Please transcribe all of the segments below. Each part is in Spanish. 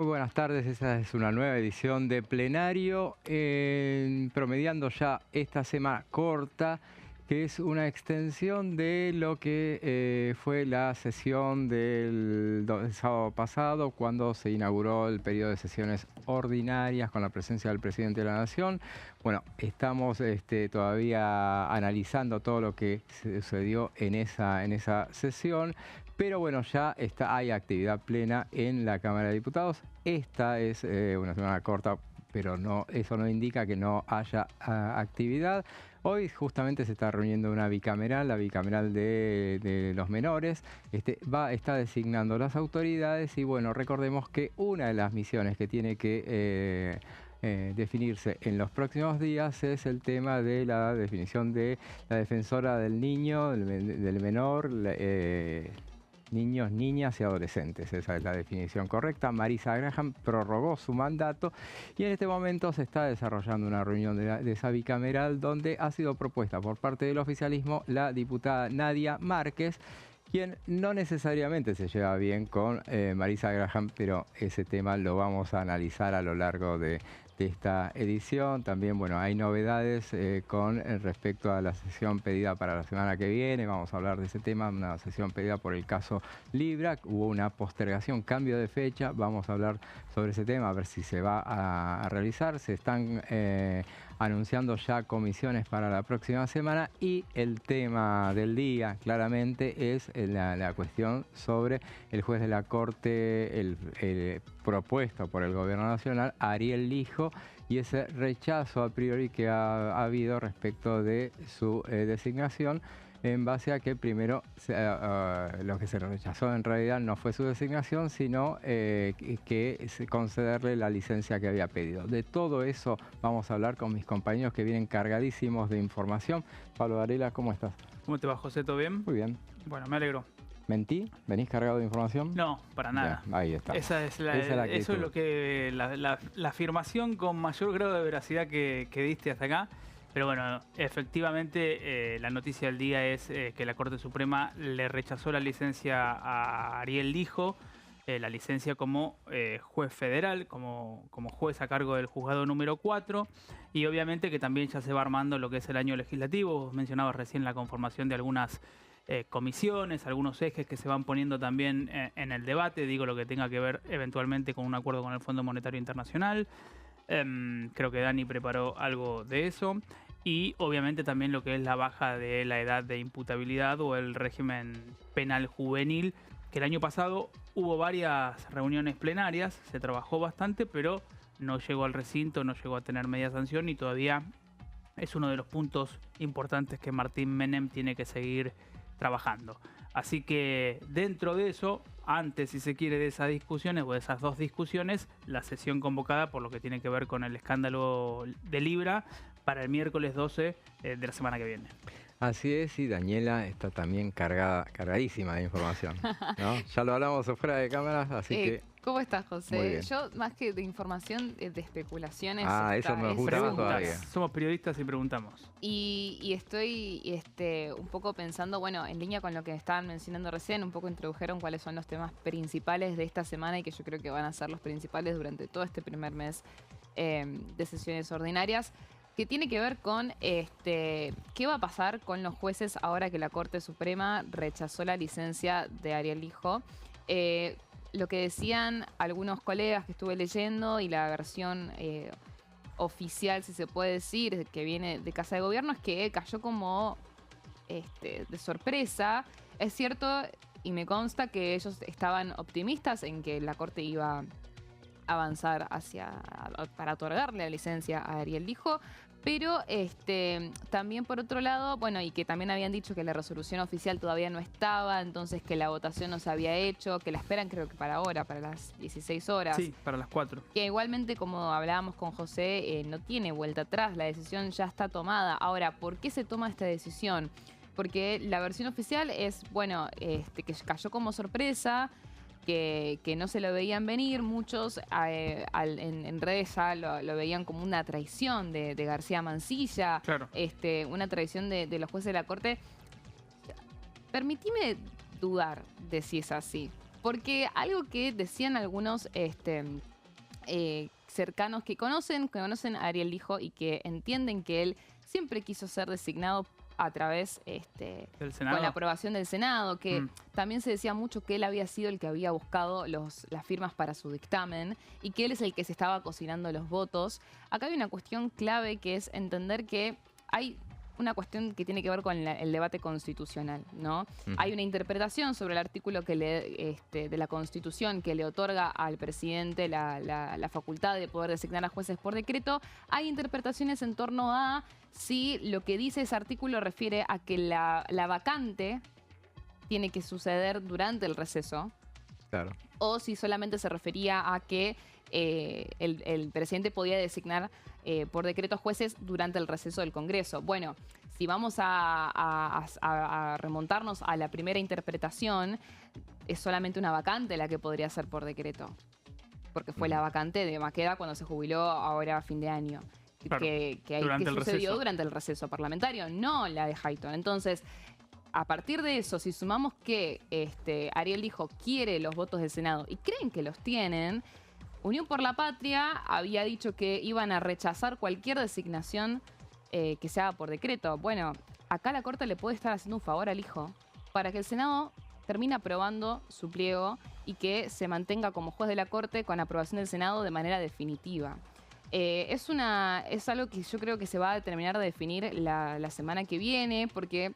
Muy buenas tardes, esta es una nueva edición de Plenario, promediando ya esta semana corta, que es una extensión de lo que fue la sesión del sábado pasado, cuando se inauguró el periodo de sesiones ordinarias con la presencia del presidente de la Nación. Bueno, estamos todavía analizando todo lo que sucedió en esa sesión. Pero bueno, ya hay actividad plena en la Cámara de Diputados. Esta es una semana corta, pero eso no indica que no haya actividad. Hoy justamente se está reuniendo una bicameral, la bicameral de los menores. Está designando las autoridades y bueno, recordemos que una de las misiones que tiene que definirse en los próximos días es el tema de la definición de la defensora del niño, del menor, niños, niñas y adolescentes. Esa es la definición correcta. Marisa Graham prorrogó su mandato y en este momento se está desarrollando una reunión de esa bicameral donde ha sido propuesta por parte del oficialismo la diputada Nadia Márquez, quien no necesariamente se lleva bien con Marisa Graham, pero ese tema lo vamos a analizar a lo largo de esta edición. También, bueno, hay novedades con respecto a la sesión pedida para la semana que viene. Vamos a hablar de ese tema, una sesión pedida por el caso Libra. Hubo una postergación, cambio de fecha. Vamos a hablar sobre ese tema, a ver si se va a realizar. Se están anunciando ya comisiones para la próxima semana y el tema del día claramente es la cuestión sobre el juez de la Corte, el propuesto por el Gobierno Nacional, Ariel Lijo, y ese rechazo a priori que ha habido respecto de su designación, en base a que primero lo que se rechazó en realidad no fue su designación, sino que concederle la licencia que había pedido. De todo eso vamos a hablar con mis compañeros que vienen cargadísimos de información. Pablo Varela, ¿cómo estás? ¿Cómo te va, José? ¿Todo bien? Muy bien. Bueno, me alegro. ¿Mentí? ¿Venís cargado de información? No, para nada. Bien, ahí está. Esa es Eso es lo que la afirmación con mayor grado de veracidad que diste hasta acá. Pero bueno, efectivamente la noticia del día es que la Corte Suprema le rechazó la licencia a Ariel Lijo, la licencia como juez federal, como juez a cargo del juzgado número 4, y obviamente que también ya se va armando lo que es el año legislativo. Vos mencionabas recién la conformación de algunas comisiones, algunos ejes que se van poniendo también en el debate, digo lo que tenga que ver eventualmente con un acuerdo con el Fondo Monetario Internacional. Creo que Dani preparó algo de eso. Y obviamente también lo que es la baja de la edad de imputabilidad o el régimen penal juvenil, que el año pasado hubo varias reuniones plenarias, se trabajó bastante, pero no llegó al recinto, no llegó a tener media sanción y todavía es uno de los puntos importantes que Martín Menem tiene que seguir trabajando. Así que dentro de eso, antes si se quiere de esas discusiones o de esas dos discusiones, la sesión convocada por lo que tiene que ver con el escándalo de Libra para el miércoles 12 de la semana que viene. Así es, y Daniela está también cargadísima de información, ¿no? Ya lo hablamos fuera de cámaras, así que... ¿Cómo estás, Muy José? bien. Yo, más que de información, de especulaciones... eso me gusta más todavía. Somos periodistas y preguntamos. Y estoy un poco pensando, bueno, en línea con lo que estaban mencionando recién, un poco introdujeron cuáles son los temas principales de esta semana y que yo creo que van a ser los principales durante todo este primer mes de sesiones ordinarias, que tiene que ver con qué va a pasar con los jueces ahora que la Corte Suprema rechazó la licencia de Ariel Lijo. Lo que decían algunos colegas que estuve leyendo y la versión oficial, si se puede decir, que viene de Casa de Gobierno, es que cayó como de sorpresa. Es cierto, y me consta que ellos estaban optimistas en que la Corte iba a avanzar para otorgarle la licencia a Ariel Lijo, pero también por otro lado, bueno, y que también habían dicho que la resolución oficial todavía no estaba, entonces que la votación no se había hecho, que la esperan creo que para ahora, para las 16 horas. Sí, para las 4. Que igualmente, como hablábamos con José, no tiene vuelta atrás, la decisión ya está tomada. Ahora, ¿por qué se toma esta decisión? Porque la versión oficial es, bueno, que cayó como sorpresa, que no se lo veían venir. Muchos en redes ya lo veían como una traición de García Mansilla, Claro. Una traición de los jueces de la Corte. Permitime dudar de si es así, porque algo que decían algunos cercanos que conocen a Ariel Lijo y que entienden que él siempre quiso ser designado a través ¿Del Senado? con la aprobación del Senado, que también se decía mucho que él había sido el que había buscado las firmas para su dictamen y que él es el que se estaba cocinando los votos. Acá hay una cuestión clave que es entender que hay una cuestión que tiene que ver con el debate constitucional, ¿no? Hay una interpretación sobre el artículo de la Constitución que le otorga al presidente la facultad de poder designar a jueces por decreto. Hay interpretaciones en torno a si lo que dice ese artículo refiere a que la vacante tiene que suceder durante el receso. Claro. O si solamente se refería a que el presidente podía designar por decreto jueces durante el receso del Congreso. Bueno, si vamos a remontarnos a la primera interpretación, es solamente una vacante la que podría ser por decreto. Porque fue la vacante de Maqueda cuando se jubiló ahora a fin de año. Claro, que sucedió durante el receso parlamentario, no la de Hayton. Entonces, a partir de eso, si sumamos que Ariel Lijo quiere los votos del Senado y creen que los tienen, Unión por la Patria había dicho que iban a rechazar cualquier designación que se haga por decreto. Bueno, acá la Corte le puede estar haciendo un favor al Lijo para que el Senado termine aprobando su pliego y que se mantenga como juez de la Corte con aprobación del Senado de manera definitiva. Es algo que yo creo que se va a terminar de definir la semana que viene, porque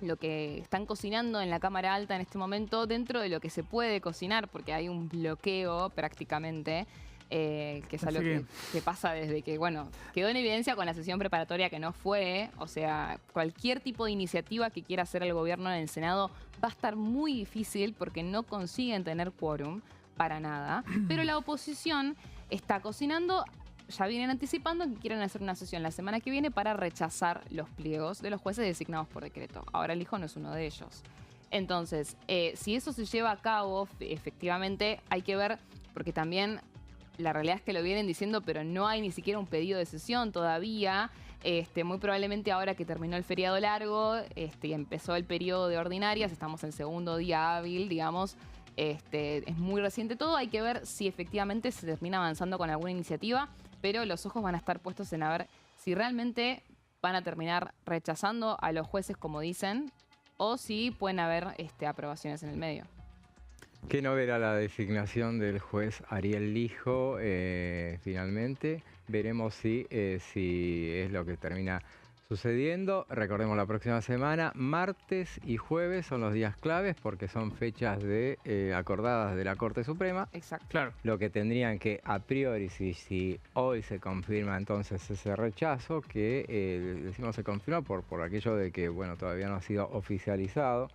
lo que están cocinando en la Cámara Alta en este momento, dentro de lo que se puede cocinar, porque hay un bloqueo prácticamente, que es algo que pasa desde que, bueno, quedó en evidencia con la sesión preparatoria que no fue. O sea, cualquier tipo de iniciativa que quiera hacer el gobierno en el Senado va a estar muy difícil porque no consiguen tener quórum para nada. Pero la oposición está cocinando. Ya vienen anticipando que quieren hacer una sesión la semana que viene para rechazar los pliegos de los jueces designados por decreto. Ahora el Lijo no es uno de ellos. Entonces, si eso se lleva a cabo, efectivamente hay que ver, porque también la realidad es que lo vienen diciendo, pero no hay ni siquiera un pedido de sesión todavía. Muy probablemente ahora que terminó el feriado largo y empezó el periodo de ordinarias, estamos en el segundo día hábil, digamos. Es muy reciente todo, hay que ver si efectivamente se termina avanzando con alguna iniciativa, pero los ojos van a estar puestos en a ver si realmente van a terminar rechazando a los jueces como dicen, o si pueden haber aprobaciones en el medio. ¿Qué no verá la designación del juez Ariel Lijo finalmente? Veremos si es lo que termina sucediendo. Recordemos la próxima semana, martes y jueves son los días claves porque son fechas acordadas de la Corte Suprema. Exacto. Claro. Lo que tendrían que, a priori, si hoy se confirma entonces ese rechazo, que decimos se confirma por aquello de que, bueno, todavía no ha sido oficializado.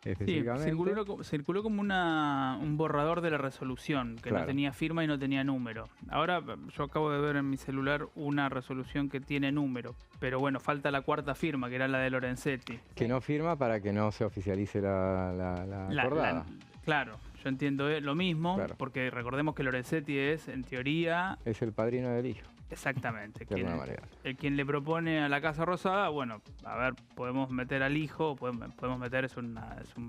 Sí, específicamente. circuló como un borrador de la resolución, que no tenía firma y no tenía número. Ahora yo acabo de ver en mi celular una resolución que tiene número, pero bueno, falta la cuarta firma, que era la de Lorenzetti. Que no firma para que no se oficialice la acordada. Claro, yo entiendo lo mismo, porque recordemos que Lorenzetti es, en teoría... Es el padrino del hijo. Exactamente. De alguna manera. Quien le propone a la Casa Rosada, bueno, a ver, podemos meter al hijo, podemos meter, es un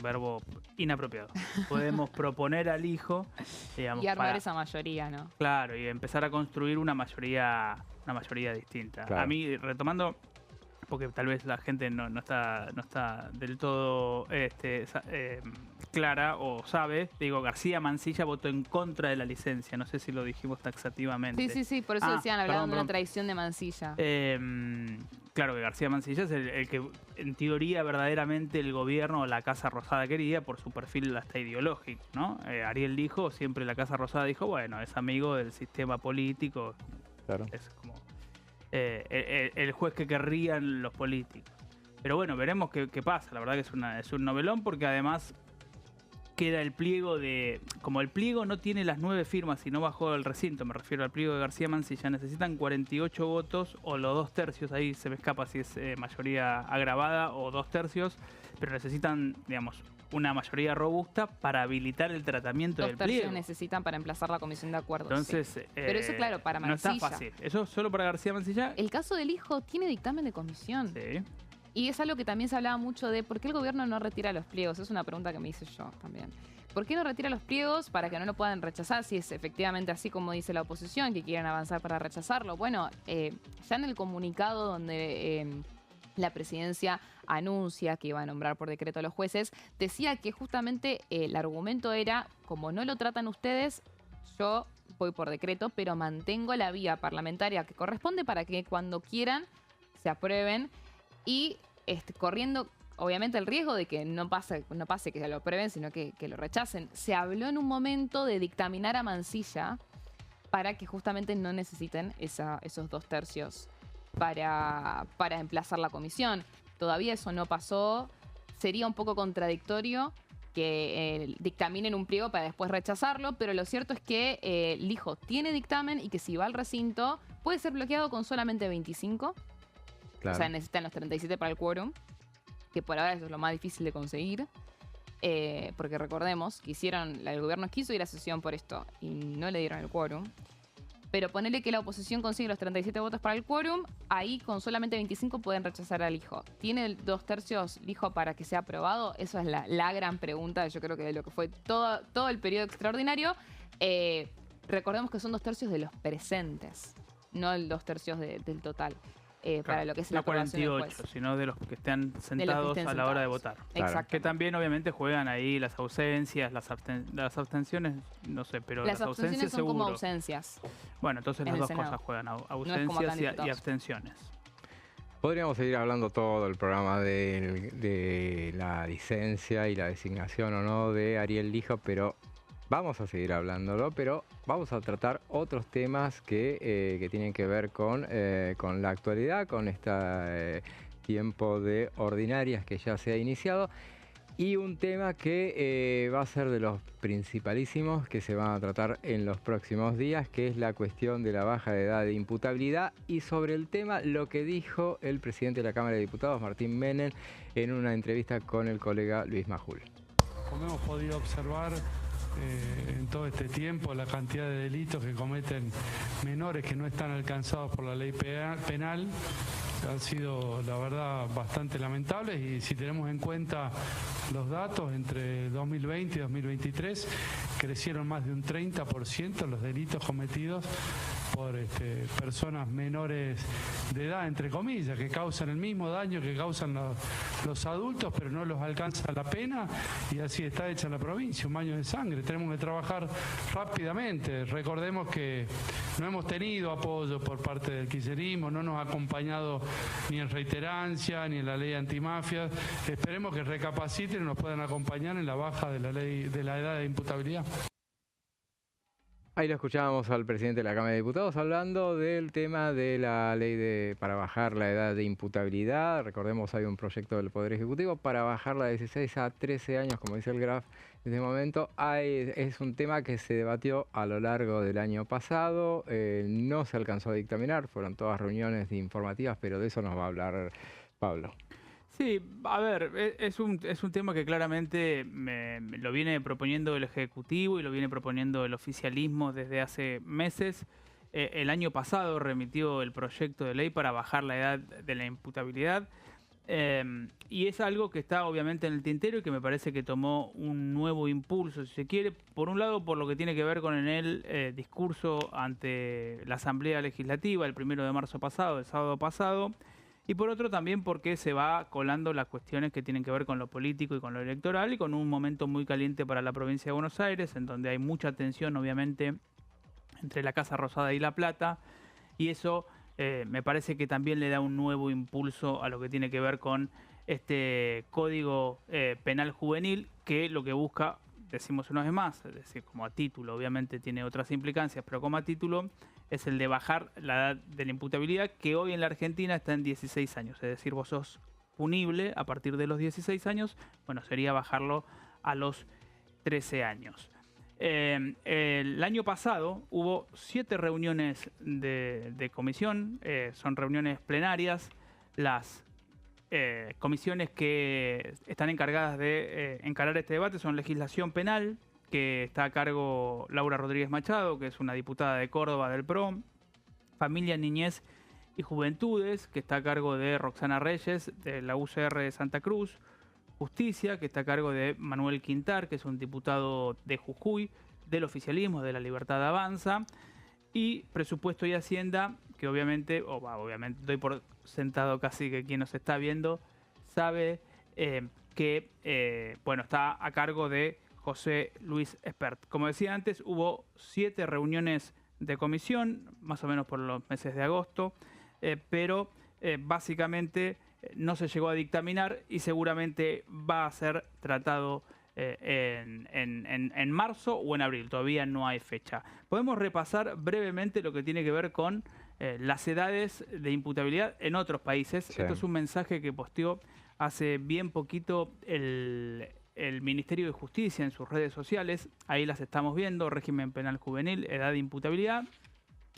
verbo inapropiado. Podemos proponer al hijo, digamos, y armar esa mayoría, ¿no? Claro, y empezar a construir una mayoría distinta. Claro. A mí, retomando, porque tal vez la gente no está del todo clara o sabe, digo, García Mansilla votó en contra de la licencia, no sé si lo dijimos taxativamente. Sí, por eso decían, hablaban de una traición de Mansilla. Claro que García Mansilla es el que en teoría verdaderamente el gobierno o la Casa Rosada quería por su perfil hasta ideológico, ¿no? Ariel dijo, siempre la Casa Rosada dijo, bueno, es amigo del sistema político, claro. Es como el juez que querrían los políticos. Pero bueno, veremos qué pasa. La verdad que es un novelón porque además queda el pliego de... Como el pliego no tiene las 9 firmas y no bajó el recinto, me refiero al pliego de García Mansilla, necesitan 48 votos o los 2 tercios, ahí se me escapa si es mayoría agravada o 2 tercios, pero necesitan, digamos, una mayoría robusta para habilitar el tratamiento del pliego. 2 tercios necesitan para emplazar la comisión de acuerdo. Entonces, sí. Pero eso, claro, para Mansilla. No está fácil. ¿Eso solo para García Mansilla? El caso del hijo tiene dictamen de comisión. Sí. Y es algo que también se hablaba mucho de por qué el gobierno no retira los pliegos. Es una pregunta que me hice yo también. ¿Por qué no retira los pliegos para que no lo puedan rechazar si es efectivamente así como dice la oposición, que quieren avanzar para rechazarlo? Bueno, ya en el comunicado donde la presidencia anuncia que iba a nombrar por decreto a los jueces, decía que justamente el argumento era, como no lo tratan ustedes, yo voy por decreto, pero mantengo la vía parlamentaria que corresponde para que cuando quieran se aprueben y corriendo obviamente el riesgo de que no pase que lo aprueben, sino que lo rechacen. Se habló en un momento de dictaminar a mancilla para que justamente no necesiten esos 2/3 para emplazar la comisión. Todavía eso no pasó. Sería un poco contradictorio que dictaminen un pliego para después rechazarlo, pero lo cierto es que el hijo tiene dictamen y que si va al recinto puede ser bloqueado con solamente 25. Claro. O sea, necesitan los 37 para el quórum, que por ahora eso es lo más difícil de conseguir. Porque recordemos que el gobierno quiso ir a sesión por esto y no le dieron el quórum. Pero ponerle que la oposición consigue los 37 votos para el quórum, ahí con solamente 25 pueden rechazar al hijo. ¿Tiene el 2/3 el hijo para que sea aprobado? Eso es la gran pregunta, yo creo que de lo que fue todo el periodo extraordinario. Recordemos que son 2/3 de los presentes, no el 2/3 del total. Para lo que es la no 48, sino de los que estén sentados a la hora de votar. Exacto. Que también obviamente juegan ahí las ausencias, las abstenciones, no sé, pero las ausencias son seguro. como ausencias. Bueno, entonces las dos cosas juegan, ausencias y abstenciones. Podríamos seguir hablando todo el programa de la licencia y la designación o no de Ariel Lijo, pero vamos a seguir hablándolo, pero vamos a tratar otros temas que tienen que ver con la actualidad, con este tiempo de ordinarias que ya se ha iniciado. Y un tema que va a ser de los principalísimos que se van a tratar en los próximos días, que es la cuestión de la baja de edad de imputabilidad. Y sobre el tema, lo que dijo el presidente de la Cámara de Diputados, Martín Menem, en una entrevista con el colega Luis Majul. Como hemos podido observar en todo este tiempo, la cantidad de delitos que cometen menores que no están alcanzados por la ley penal han sido, la verdad, bastante lamentables, y si tenemos en cuenta los datos, entre 2020 y 2023 crecieron más de un 30% los delitos cometidos por personas menores de edad, entre comillas, que causan el mismo daño que causan los adultos, pero no los alcanza la pena, y así está hecha la provincia, un baño de sangre. Tenemos que trabajar rápidamente. Recordemos que no hemos tenido apoyo por parte del kirchnerismo, no nos ha acompañado ni en reiterancia, ni en la ley antimafia. Esperemos que recapaciten y nos puedan acompañar en la baja de la edad de imputabilidad. Ahí lo escuchábamos al presidente de la Cámara de Diputados hablando del tema de la ley para bajar la edad de imputabilidad. Recordemos, hay un proyecto del Poder Ejecutivo para bajarla de 16 a 13 años, como dice el GRAF en este momento. Es un tema que se debatió a lo largo del año pasado, no se alcanzó a dictaminar, fueron todas reuniones informativas, pero de eso nos va a hablar Pablo. Sí, a ver, es un tema que claramente lo viene proponiendo el Ejecutivo y lo viene proponiendo el oficialismo desde hace meses. El año pasado remitió el proyecto de ley para bajar la edad de la imputabilidad, y es algo que está obviamente en el tintero y que me parece que tomó un nuevo impulso, si se quiere, por un lado por lo que tiene que ver con el discurso ante la Asamblea Legislativa el 1 de marzo pasado, el sábado pasado, y por otro también porque se va colando las cuestiones que tienen que ver con lo político y con lo electoral, y con un momento muy caliente para la provincia de Buenos Aires, en donde hay mucha tensión obviamente entre la Casa Rosada y La Plata, y eso me parece que también le da un nuevo impulso a lo que tiene que ver con este Código Penal Juvenil, que lo que busca, decimos una vez más, es decir, como a título, obviamente tiene otras implicancias, pero como a título es el de bajar la edad de la imputabilidad, que hoy en la Argentina está en 16 años. Es decir, vos sos punible a partir de los 16 años, bueno, sería bajarlo a los 13 años. El año pasado hubo 7 reuniones de comisión, son reuniones plenarias. Las comisiones que están encargadas de encarar este debate son legislación penal, que está a cargo Laura Rodríguez Machado, que es una diputada de Córdoba del PRO, familia, niñez y Juventudes, que está a cargo de Roxana Reyes, de la UCR de Santa Cruz. Justicia, que está a cargo de Manuel Quintar, que es un diputado de Jujuy, del oficialismo, de La Libertad Avanza. Y Presupuesto y Hacienda, que obviamente doy por sentado casi que quien nos está viendo sabe que está a cargo de José Luis Espert. Como decía antes, hubo 7 reuniones de comisión, más o menos por los meses de agosto, pero básicamente no se llegó a dictaminar y seguramente va a ser tratado en marzo o en abril. Todavía no hay fecha. Podemos repasar brevemente lo que tiene que ver con las edades de imputabilidad en otros países. Sí. Esto es un mensaje que posteó hace bien poquito el Ministerio de Justicia en sus redes sociales. Ahí las estamos viendo: régimen penal juvenil, edad de imputabilidad.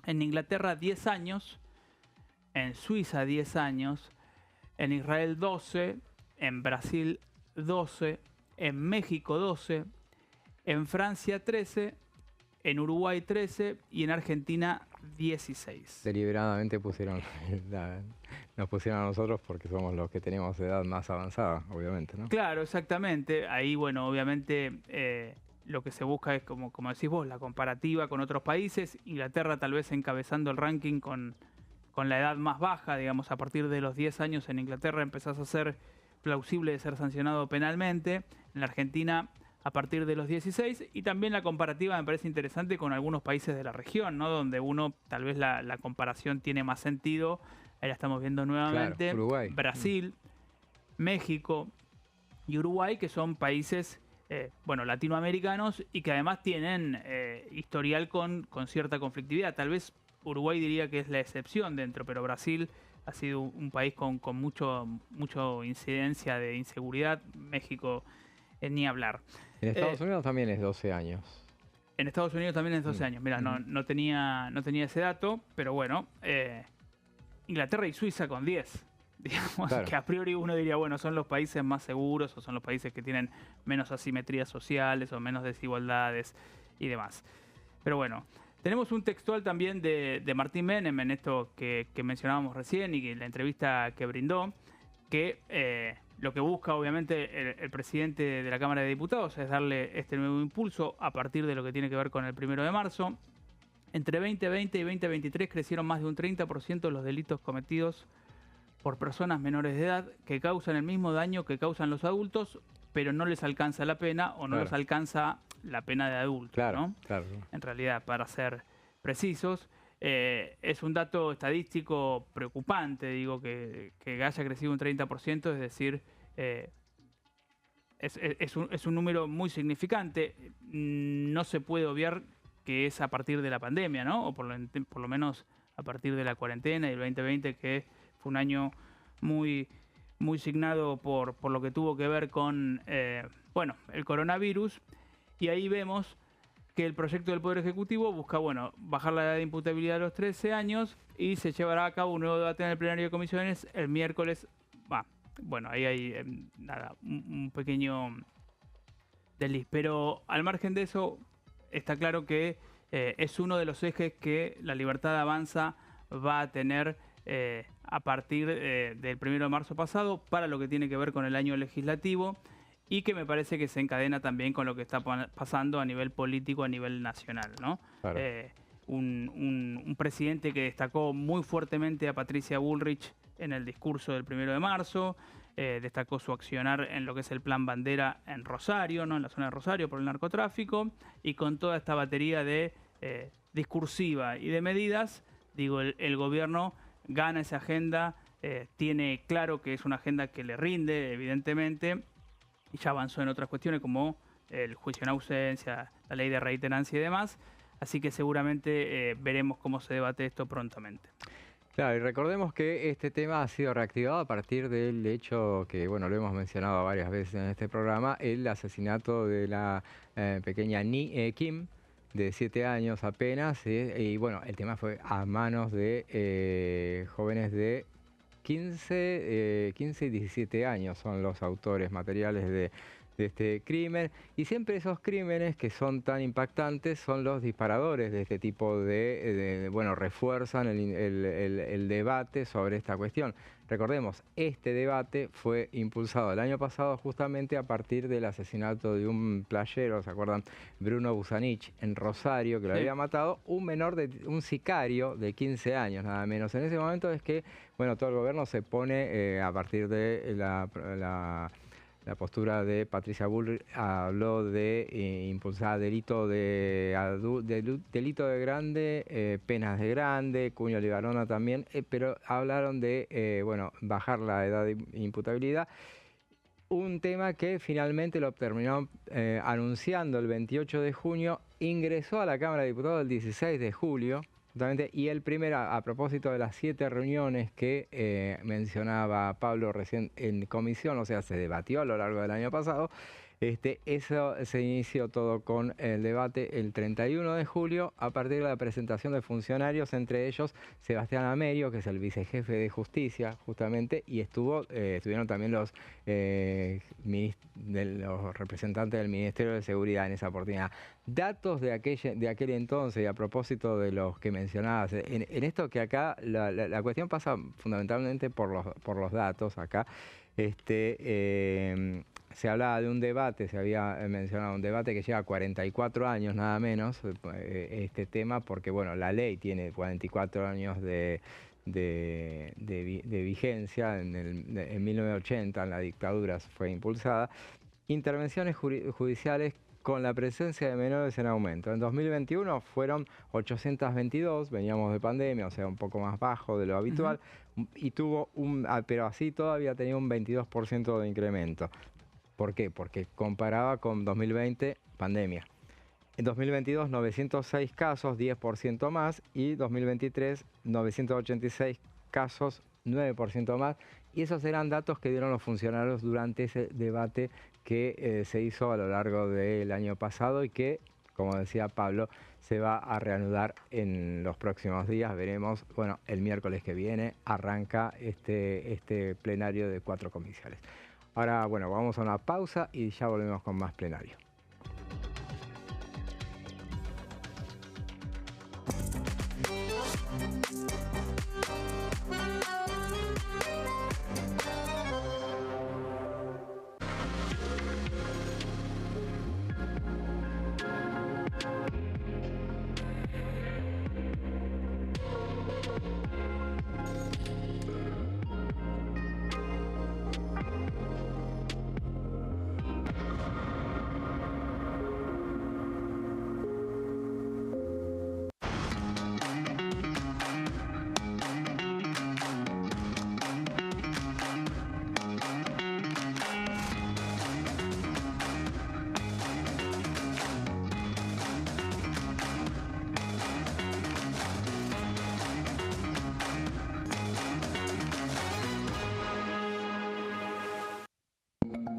En Inglaterra 10 años, en Suiza 10 años, en Israel 12, en Brasil 12, en México 12, en Francia 13, en Uruguay 13 y en Argentina 16. Deliberadamente nos pusieron a nosotros porque somos los que tenemos edad más avanzada, obviamente, ¿no? Claro, exactamente. Ahí, bueno, obviamente lo que se busca es, como decís vos, la comparativa con otros países. Inglaterra tal vez encabezando el ranking con la edad más baja, digamos, a partir de los 10 años en Inglaterra empezás a ser plausible de ser sancionado penalmente. En la Argentina a partir de los 16, y también la comparativa me parece interesante con algunos países de la región, ¿no? Donde uno, tal vez la comparación tiene más sentido. Ahí la estamos viendo nuevamente. Claro, Uruguay. Brasil, México y Uruguay, que son países latinoamericanos y que además tienen historial con cierta conflictividad. Tal vez Uruguay diría que es la excepción dentro, pero Brasil ha sido un país con mucho incidencia de inseguridad. México, ni hablar. En Estados Unidos también es 12 años. En Estados Unidos también es 12 años. Mira, no tenía ese dato, pero bueno, Inglaterra y Suiza con 10. Digamos, claro, que a priori uno diría, bueno, son los países más seguros o son los países que tienen menos asimetrías sociales o menos desigualdades y demás. Pero bueno, tenemos un textual también de Martín Menem en esto que mencionábamos recién y que la entrevista que brindó, que lo que busca obviamente el presidente de la Cámara de Diputados es darle este nuevo impulso a partir de lo que tiene que ver con el 1 de marzo. Entre 2020 y 2023 crecieron más de un 30% los delitos cometidos por personas menores de edad que causan el mismo daño que causan los adultos, pero no les alcanza la pena o no les alcanza la pena de adulto, claro, ¿no? Claro. En realidad, para ser precisos, es un dato estadístico preocupante, digo, que haya crecido un 30%, es decir, es un número muy significante. No se puede obviar que es a partir de la pandemia, ¿no? O por lo menos a partir de la cuarentena y el 2020, que fue un año muy signado por lo que tuvo que ver con el coronavirus. Y ahí vemos que el proyecto del Poder Ejecutivo busca bajar la edad de imputabilidad a los 13 años y se llevará a cabo un nuevo debate en el plenario de comisiones el miércoles. Ahí hay un pequeño desliz. Pero al margen de eso, está claro que es uno de los ejes que La Libertad Avanza va a tener a partir del 1 de marzo pasado para lo que tiene que ver con el año legislativo, y que me parece que se encadena también con lo que está pasando a nivel político, a nivel nacional, ¿no? Claro. Un presidente que destacó muy fuertemente a Patricia Bullrich en el discurso del 1 de marzo, destacó su accionar en lo que es el Plan Bandera en Rosario, ¿no? En la zona de Rosario por el narcotráfico, y con toda esta batería de discursiva y de medidas, digo, el gobierno gana esa agenda, tiene claro que es una agenda que le rinde, evidentemente, y ya avanzó en otras cuestiones como el juicio en ausencia, la ley de reiterancia y demás. Así que seguramente veremos cómo se debate esto prontamente. Claro, y recordemos que este tema ha sido reactivado a partir del hecho que, lo hemos mencionado varias veces en este programa, el asesinato de la pequeña Kim, de 7 años apenas, y el tema fue a manos de jóvenes de 15 y 17 años, son los autores materiales de este crimen, y siempre esos crímenes que son tan impactantes son los disparadores de este tipo bueno, refuerzan el debate sobre esta cuestión. Recordemos, este debate fue impulsado el año pasado justamente a partir del asesinato de un playero, ¿se acuerdan? Bruno Busanich, en Rosario, que lo había matado un sicario de 15 años, nada menos. En ese momento es que, bueno, todo el gobierno se pone a partir de la postura de Patricia Bullrich, habló de impulsar delito de grande, penas de grande, cuño libarona también, pero hablaron de bueno, bajar la edad de imputabilidad. Un tema que finalmente lo terminó anunciando el 28 de junio, ingresó a la Cámara de Diputados el 16 de julio. Y el primero, a propósito de las 7 reuniones que mencionaba Pablo recién en comisión, o sea, se debatió a lo largo del año pasado, eso se inició todo con el debate el 31 de julio a partir de la presentación de funcionarios, entre ellos Sebastián Amerio, que es el vicejefe de Justicia, justamente, y estuvieron también los representantes del Ministerio de Seguridad en esa oportunidad. Datos de aquel entonces, y a propósito de los que mencionabas, en esto que acá la cuestión pasa fundamentalmente por los datos acá. Se hablaba de un debate, se había mencionado un debate que lleva 44 años nada menos, este tema, porque bueno, la ley tiene 44 años de vigencia, en 1980 en la dictadura fue impulsada. Intervenciones judiciales con la presencia de menores en aumento. En 2021 fueron 822, veníamos de pandemia, o sea, un poco más bajo de lo habitual, y tuvo pero así todavía tenía un 22% de incremento. ¿Por qué? Porque comparaba con 2020, pandemia. En 2022, 906 casos, 10% más, y 2023, 986 casos, 9% más. Y esos eran datos que dieron los funcionarios durante ese debate que se hizo a lo largo del año pasado y que, como decía Pablo, se va a reanudar en los próximos días. Veremos, bueno, el miércoles que viene arranca este plenario de 4 comisiones. Ahora, bueno, vamos a una pausa y ya volvemos con más plenario.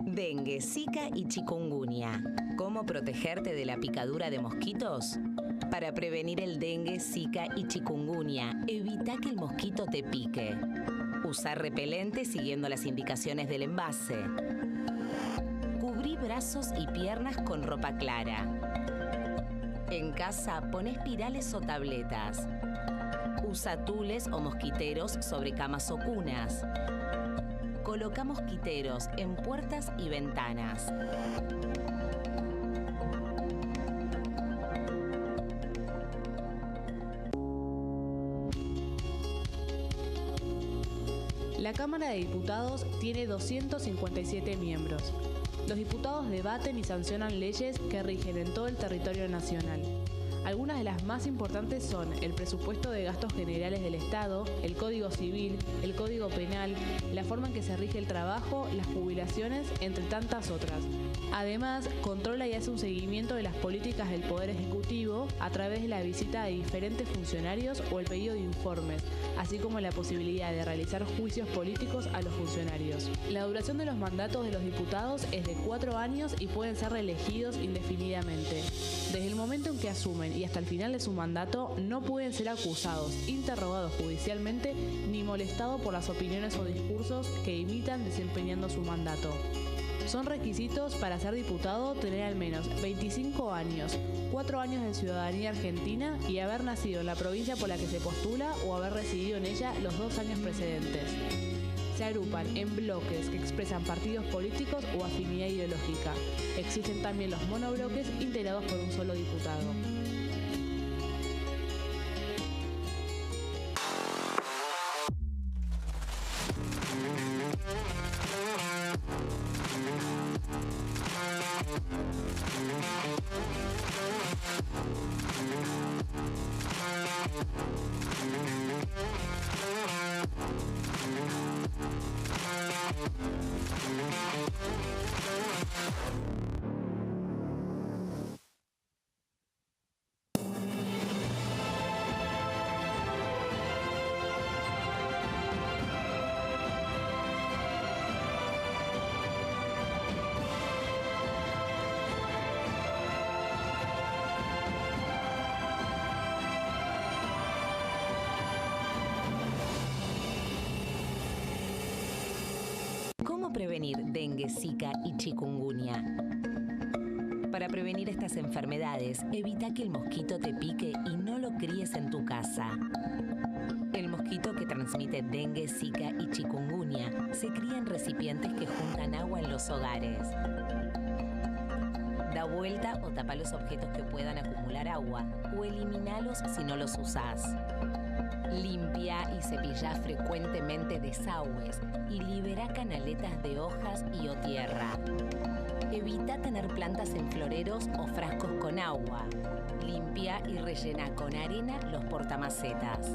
Dengue, Zika y chikungunya. ¿Cómo protegerte de la picadura de mosquitos? Para prevenir el dengue, Zika y chikungunya, evita que el mosquito te pique. Usar repelente siguiendo las indicaciones del envase. Cubrí brazos y piernas con ropa clara. En casa, pon espirales o tabletas. Usa tules o mosquiteros sobre camas o cunas. Coloca mosquiteros en puertas y ventanas. La Cámara de Diputados tiene 257 miembros. Los diputados debaten y sancionan leyes que rigen en todo el territorio nacional. Algunas de las más importantes son el presupuesto de gastos generales del Estado, el Código Civil, el Código Penal, la forma en que se rige el trabajo, las jubilaciones, entre tantas otras. Además, controla y hace un seguimiento de las políticas del Poder Ejecutivo a través de la visita de diferentes funcionarios o el pedido de informes, así como la posibilidad de realizar juicios políticos a los funcionarios. La duración de los mandatos de los diputados es de 4 años y pueden ser reelegidos indefinidamente. Desde el momento en que asumen y hasta el final de su mandato, no pueden ser acusados, interrogados judicialmente, ni molestados por las opiniones o discursos que imitan desempeñando su mandato. Son requisitos para ser diputado tener al menos 25 años, 4 años de ciudadanía argentina y haber nacido en la provincia por la que se postula o haber residido en ella los 2 años precedentes. Se agrupan en bloques que expresan partidos políticos o afinidad ideológica. Existen también los monobloques integrados por un solo diputado. ¿Cómo prevenir dengue, zika y chikungunya? Para prevenir estas enfermedades, evita que el mosquito te pique y no lo críes en tu casa. El mosquito que transmite dengue, zika y chikungunya se cría en recipientes que juntan agua en los hogares. Da vuelta o tapa los objetos que puedan acumular agua o eliminalos si no los usás. Limpia y cepilla frecuentemente desagües y libera canaletas de hojas y o tierra. Evita tener plantas en floreros o frascos con agua. Limpia y rellena con arena los portamacetas.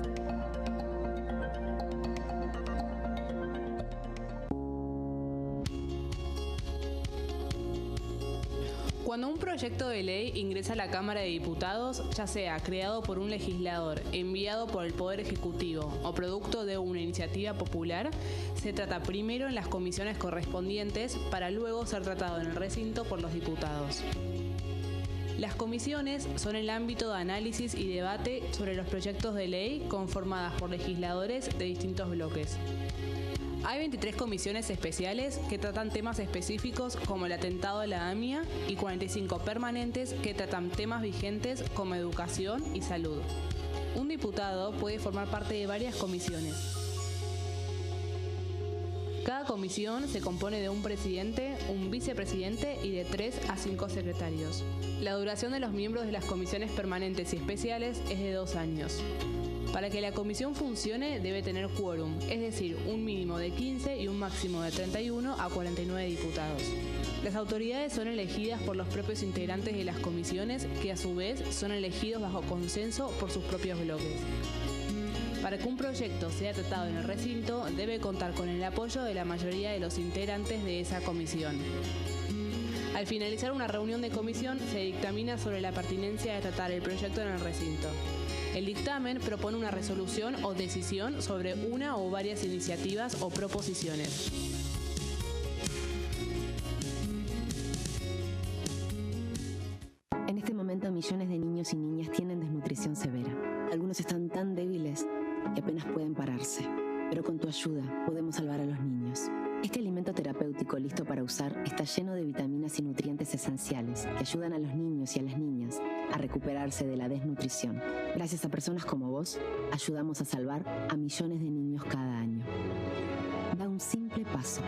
Cuando un proyecto de ley ingresa a la Cámara de Diputados, ya sea creado por un legislador, enviado por el Poder Ejecutivo o producto de una iniciativa popular, se trata primero en las comisiones correspondientes para luego ser tratado en el recinto por los diputados. Las comisiones son el ámbito de análisis y debate sobre los proyectos de ley conformadas por legisladores de distintos bloques. Hay 23 comisiones especiales que tratan temas específicos como el atentado a la AMIA y 45 permanentes que tratan temas vigentes como educación y salud. Un diputado puede formar parte de varias comisiones. Cada comisión se compone de un presidente, un vicepresidente y de 3 a 5 secretarios. La duración de los miembros de las comisiones permanentes y especiales es de 2 años. Para que la comisión funcione debe tener quórum, es decir, un mínimo de 15 y un máximo de 31 a 49 diputados. Las autoridades son elegidas por los propios integrantes de las comisiones, que a su vez son elegidos bajo consenso por sus propios bloques. Para que un proyecto sea tratado en el recinto, debe contar con el apoyo de la mayoría de los integrantes de esa comisión. Al finalizar una reunión de comisión, se dictamina sobre la pertinencia de tratar el proyecto en el recinto. El dictamen propone una resolución o decisión sobre una o varias iniciativas o proposiciones. En este momento, millones de niños y niñas tienen desnutrición severa. Algunos están tan débiles que apenas pueden pararse. Pero con tu ayuda podemos salvar a los niños. Este alimento terapéutico listo para usar está lleno de vitaminas y nutrientes esenciales que ayudan a los niños y a las niñas a recuperarse de la desnutrición. Gracias a personas como vos, ayudamos a salvar a millones de niños cada año. Da un simple paso.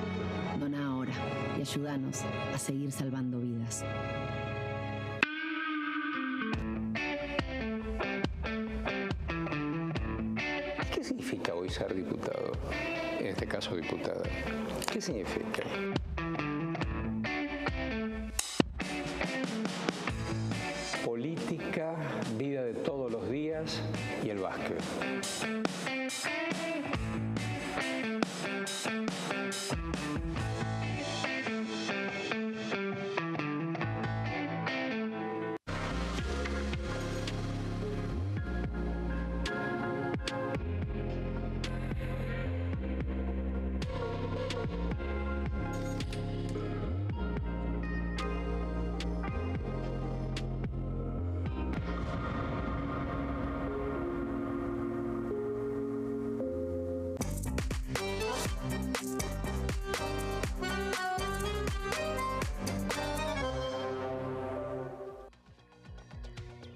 Dona ahora y ayúdanos a seguir salvando vidas. ¿Qué significa hoy ser diputado? En este caso, diputada. ¿Qué significa? Política, vida de todos los días y el básquet.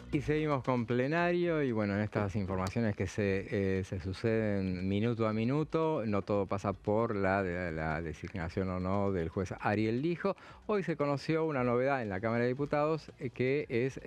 Y seguimos con plenario y bueno, en estas informaciones que se suceden minuto a minuto, no todo pasa por la designación o no del juez Ariel Lijo. Hoy se conoció una novedad en la Cámara de Diputados que es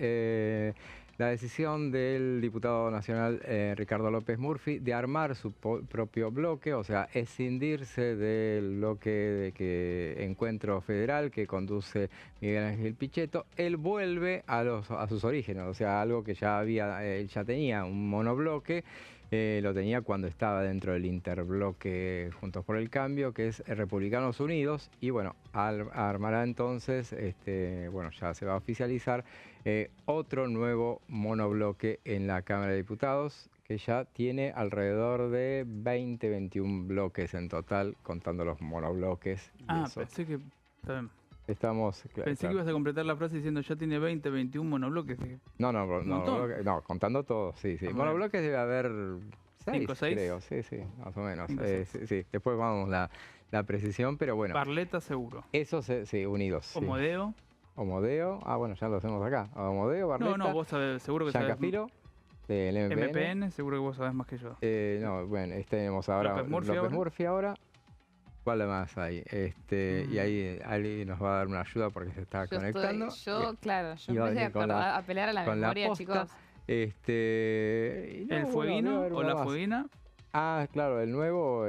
la decisión del diputado nacional Ricardo López Murphy de armar su propio bloque, o sea, escindirse del bloque de Encuentro Federal que conduce Miguel Ángel Pichetto. Él vuelve a sus orígenes, o sea, algo que él ya tenía, un monobloque. Lo tenía cuando estaba dentro del interbloque Juntos por el Cambio, que es Republicanos Unidos, y bueno, armará entonces, bueno, ya se va a oficializar otro nuevo monobloque en la Cámara de Diputados, que ya tiene alrededor de 21 bloques en total, contando los monobloques. Pensé que... Estamos... Pensé que ibas a completar la frase diciendo ya tiene 21 monobloques. No, contando todo, sí. Monobloques debe haber 5 o 6, creo, sí, más o menos. Sí. Después vamos la precisión, pero bueno. Barleta seguro. Eso sí, unidos. Omodeo. Omodeo, bueno, ya lo hacemos acá. Omodeo, Barleta. No, vos sabés, seguro que sabés. Giancafilo, del MPN, seguro que vos sabés más que yo. Tenemos ahora López Murphy ahora. ¿Cuál más hay? Y ahí Ali nos va a dar una ayuda porque se está conectando. Yo en vez de apelar a la memoria, chicos. ¿El fueguino o la fueguina? Claro, el nuevo.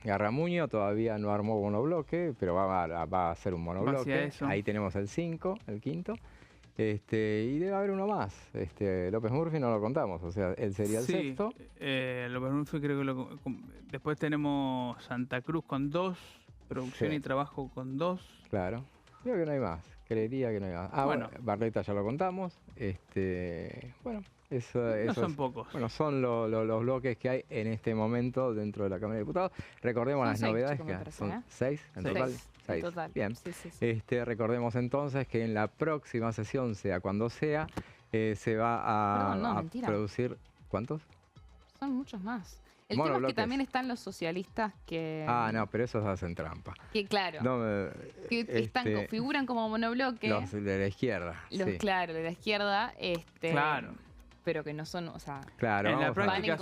Garramuño todavía no armó monobloque, pero va a hacer un monobloque. Ahí tenemos el 5, el quinto. Y debe haber uno más. López Murphy no lo contamos, o sea, él sería el sexto. López Murphy creo que después tenemos Santa Cruz con 2, producción y trabajo con 2. Claro, creo que no hay más, creería que no hay más. Bueno, Barleta ya lo contamos. Bueno, eso no son pocos. Bueno, son los bloques que hay en este momento dentro de la Cámara de Diputados. Recordemos las novedades que son 6 en total. Total. Bien. Sí. Recordemos entonces que en la próxima sesión, sea cuando sea, se va a producir... ¿Cuántos? Son muchos más. El tema es que también están los socialistas que... no, pero esos hacen trampa. Que claro, figuran como monobloque. Los de la izquierda. Claro, de la izquierda. Claro. Pero que no son, o sea... Claro, en la práctica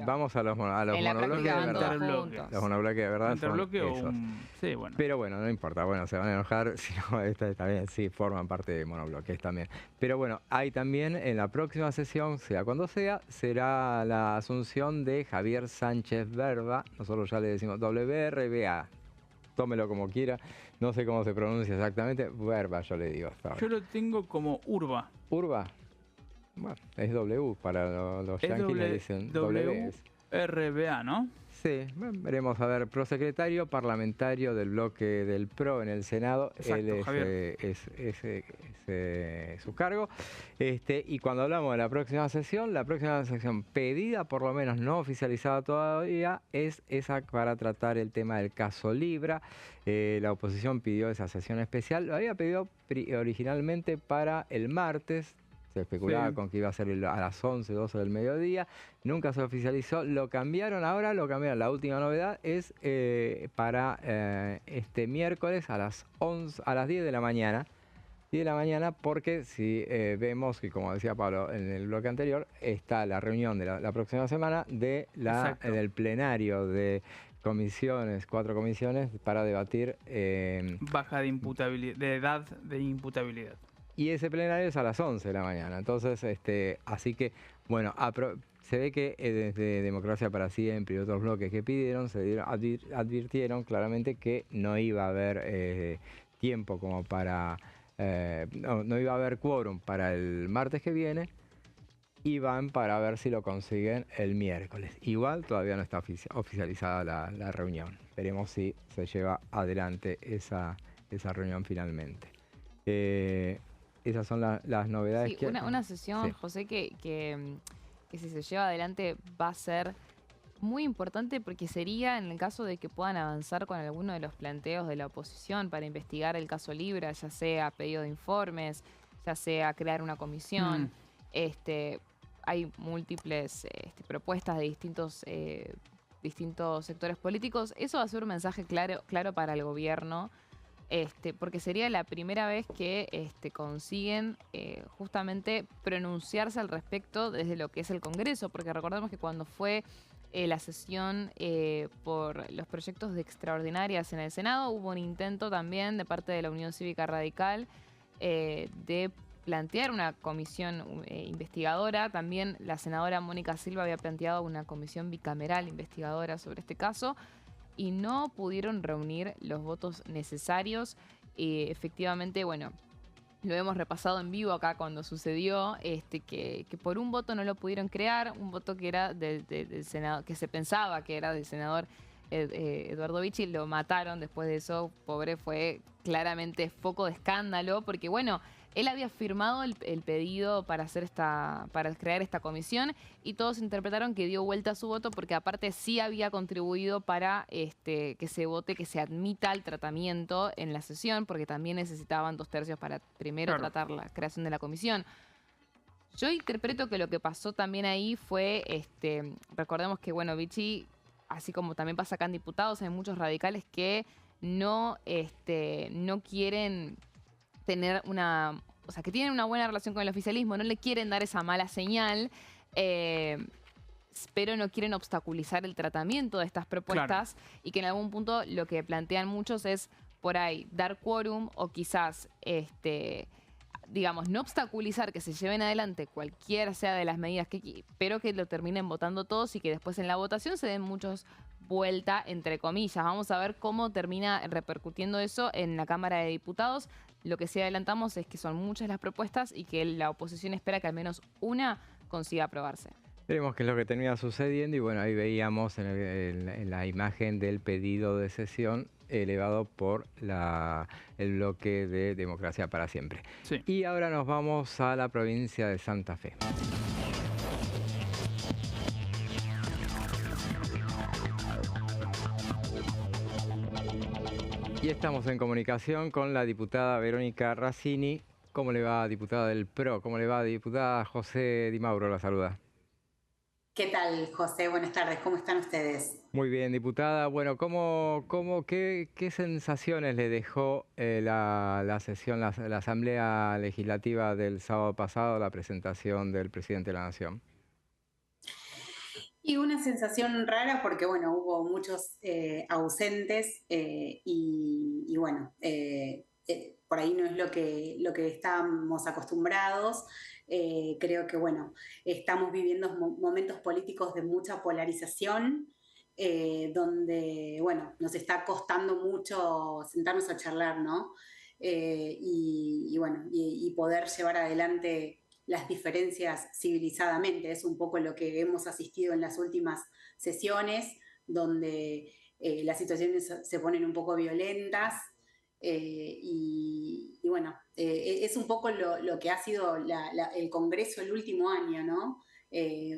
vamos a los monobloques de verdad. Los monobloques de verdad son esos. Sí, bueno. Pero bueno, no importa. Bueno, se van a enojar, si no, también sí forman parte de monobloques también. Pero bueno, hay también en la próxima sesión, sea cuando sea, será la asunción de Javier Sánchez Verba. Nosotros ya le decimos WRBA. Tómelo como quiera. No sé cómo se pronuncia exactamente. Verba, yo le digo. Yo lo tengo como Urba. ¿Urba? Bueno, es W para los yanquis le dicen W. RBA, ¿no? Sí, veremos a ver, prosecretario parlamentario del bloque del PRO en el Senado. Exacto, él es su cargo. Y cuando hablamos de la próxima sesión pedida, por lo menos no oficializada todavía, es esa para tratar el tema del caso Libra. La oposición pidió esa sesión especial, lo había pedido originalmente para el martes. Se especulaba con que iba a ser a las 11, 12 del mediodía. Nunca se oficializó. Lo cambiaron. La última novedad es para este miércoles a las 10 de la mañana. 10 de la mañana porque si vemos que, como decía Pablo en el bloque anterior, está la reunión de la próxima semana del plenario de comisiones, 4 comisiones, para debatir... baja de imputabilidad, de edad de imputabilidad. Y ese plenario es a las 11 de la mañana. Entonces, así que, bueno, se ve que desde Democracia para Siempre y otros bloques que pidieron, advirtieron claramente que no iba a haber tiempo como para... no iba a haber quórum para el martes que viene, y van para ver si lo consiguen el miércoles. Igual todavía no está oficializada la reunión. Veremos si se lleva adelante esa reunión finalmente. Esas son las novedades que... Una sesión, José, que si se lleva adelante va a ser muy importante porque sería en el caso de que puedan avanzar con alguno de los planteos de la oposición para investigar el caso Libra, ya sea pedido de informes, ya sea crear una comisión. Hay múltiples propuestas de distintos sectores políticos. Eso va a ser un mensaje claro para el gobierno porque sería la primera vez que consiguen justamente pronunciarse al respecto desde lo que es el Congreso, porque recordemos que cuando fue la sesión por los proyectos de extraordinarias en el Senado, hubo un intento también de parte de la Unión Cívica Radical de plantear una comisión investigadora. También la senadora Mónica Silva había planteado una comisión bicameral investigadora sobre este caso y no pudieron reunir los votos necesarios. Efectivamente, bueno, lo hemos repasado en vivo acá cuando sucedió, que por un voto no lo pudieron crear, un voto que era del Senado, que se pensaba que era del senador Eduardo Vichy, lo mataron después de eso. Pobre, fue claramente foco de escándalo, porque bueno, él había firmado el pedido para crear esta comisión y todos interpretaron que dio vuelta a su voto porque aparte sí había contribuido para que se vote, que se admita el tratamiento en la sesión, porque también necesitaban 2/3 para primero tratar la creación de la comisión. Yo interpreto que lo que pasó también ahí fue, recordemos que bueno, Vichy, así como también pasa acá en diputados, hay muchos radicales que no quieren tener que tienen una buena relación con el oficialismo, no le quieren dar esa mala señal, pero no quieren obstaculizar el tratamiento de estas propuestas y que en algún punto lo que plantean muchos es por ahí dar quórum o quizás, digamos, no obstaculizar que se lleven adelante cualquiera sea de las medidas, pero que lo terminen votando todos y que después en la votación se den muchos vuelta, entre comillas. Vamos a ver cómo termina repercutiendo eso en la Cámara de Diputados. Lo que sí adelantamos es que son muchas las propuestas y que la oposición espera que al menos una consiga aprobarse. Veremos qué es lo que termina sucediendo y bueno, ahí veíamos en la imagen del pedido de sesión elevado por el bloque de Democracia para Siempre. Sí. Y ahora nos vamos a la provincia de Santa Fe. Y estamos en comunicación con la diputada Verónica Razzini. ¿Cómo le va, diputada del PRO? ¿Cómo le va, diputada? José Di Mauro la saluda. ¿Qué tal, José? Buenas tardes. ¿Cómo están ustedes? Muy bien, diputada. Bueno, qué sensaciones le dejó la sesión, la Asamblea Legislativa del sábado pasado, la presentación del presidente de la Nación? Y una sensación rara porque, bueno, hubo muchos ausentes y bueno, por ahí no es lo que estábamos acostumbrados. Creo que, bueno, estamos viviendo momentos políticos de mucha polarización, donde, bueno, nos está costando mucho sentarnos a charlar, ¿no? Y bueno, y poder llevar adelante las diferencias civilizadamente. Es un poco lo que hemos asistido en las últimas sesiones, donde las situaciones se ponen un poco violentas y bueno, es un poco lo que ha sido el Congreso el último año, ¿no?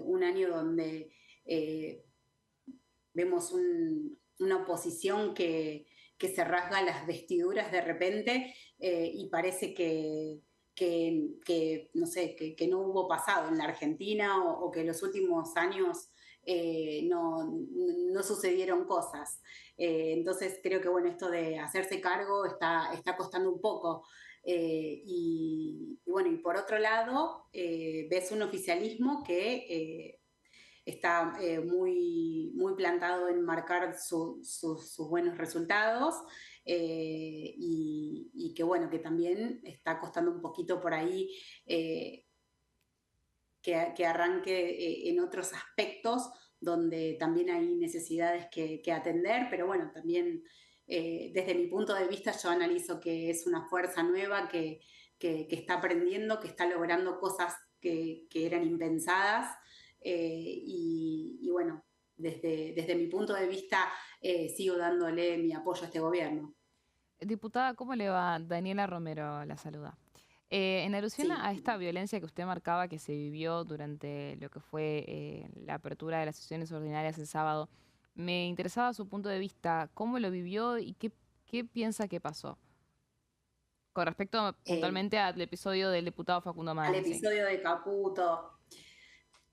Un año donde vemos una oposición que se rasga las vestiduras de repente y parece que no sé, que no hubo pasado en la Argentina o que en los últimos años no sucedieron cosas. Entonces creo que bueno, esto de hacerse cargo está costando un poco. Y bueno, y por otro lado, ves un oficialismo que está muy plantado en marcar sus buenos resultados. Y que bueno, que también está costando un poquito por ahí que arranque en otros aspectos donde también hay necesidades que atender, pero bueno, también desde mi punto de vista yo analizo que es una fuerza nueva que está aprendiendo, que está logrando cosas que eran impensadas y bueno, desde mi punto de vista sigo dándole mi apoyo a este gobierno. Diputada, ¿cómo le va? Daniela Romero la saluda. En alusión a esta violencia que usted marcaba que se vivió durante lo que fue la apertura de las sesiones ordinarias el sábado, me interesaba su punto de vista, cómo lo vivió y qué piensa que pasó. Con respecto puntualmente al episodio del diputado Facundo Manes. Al episodio de Caputo.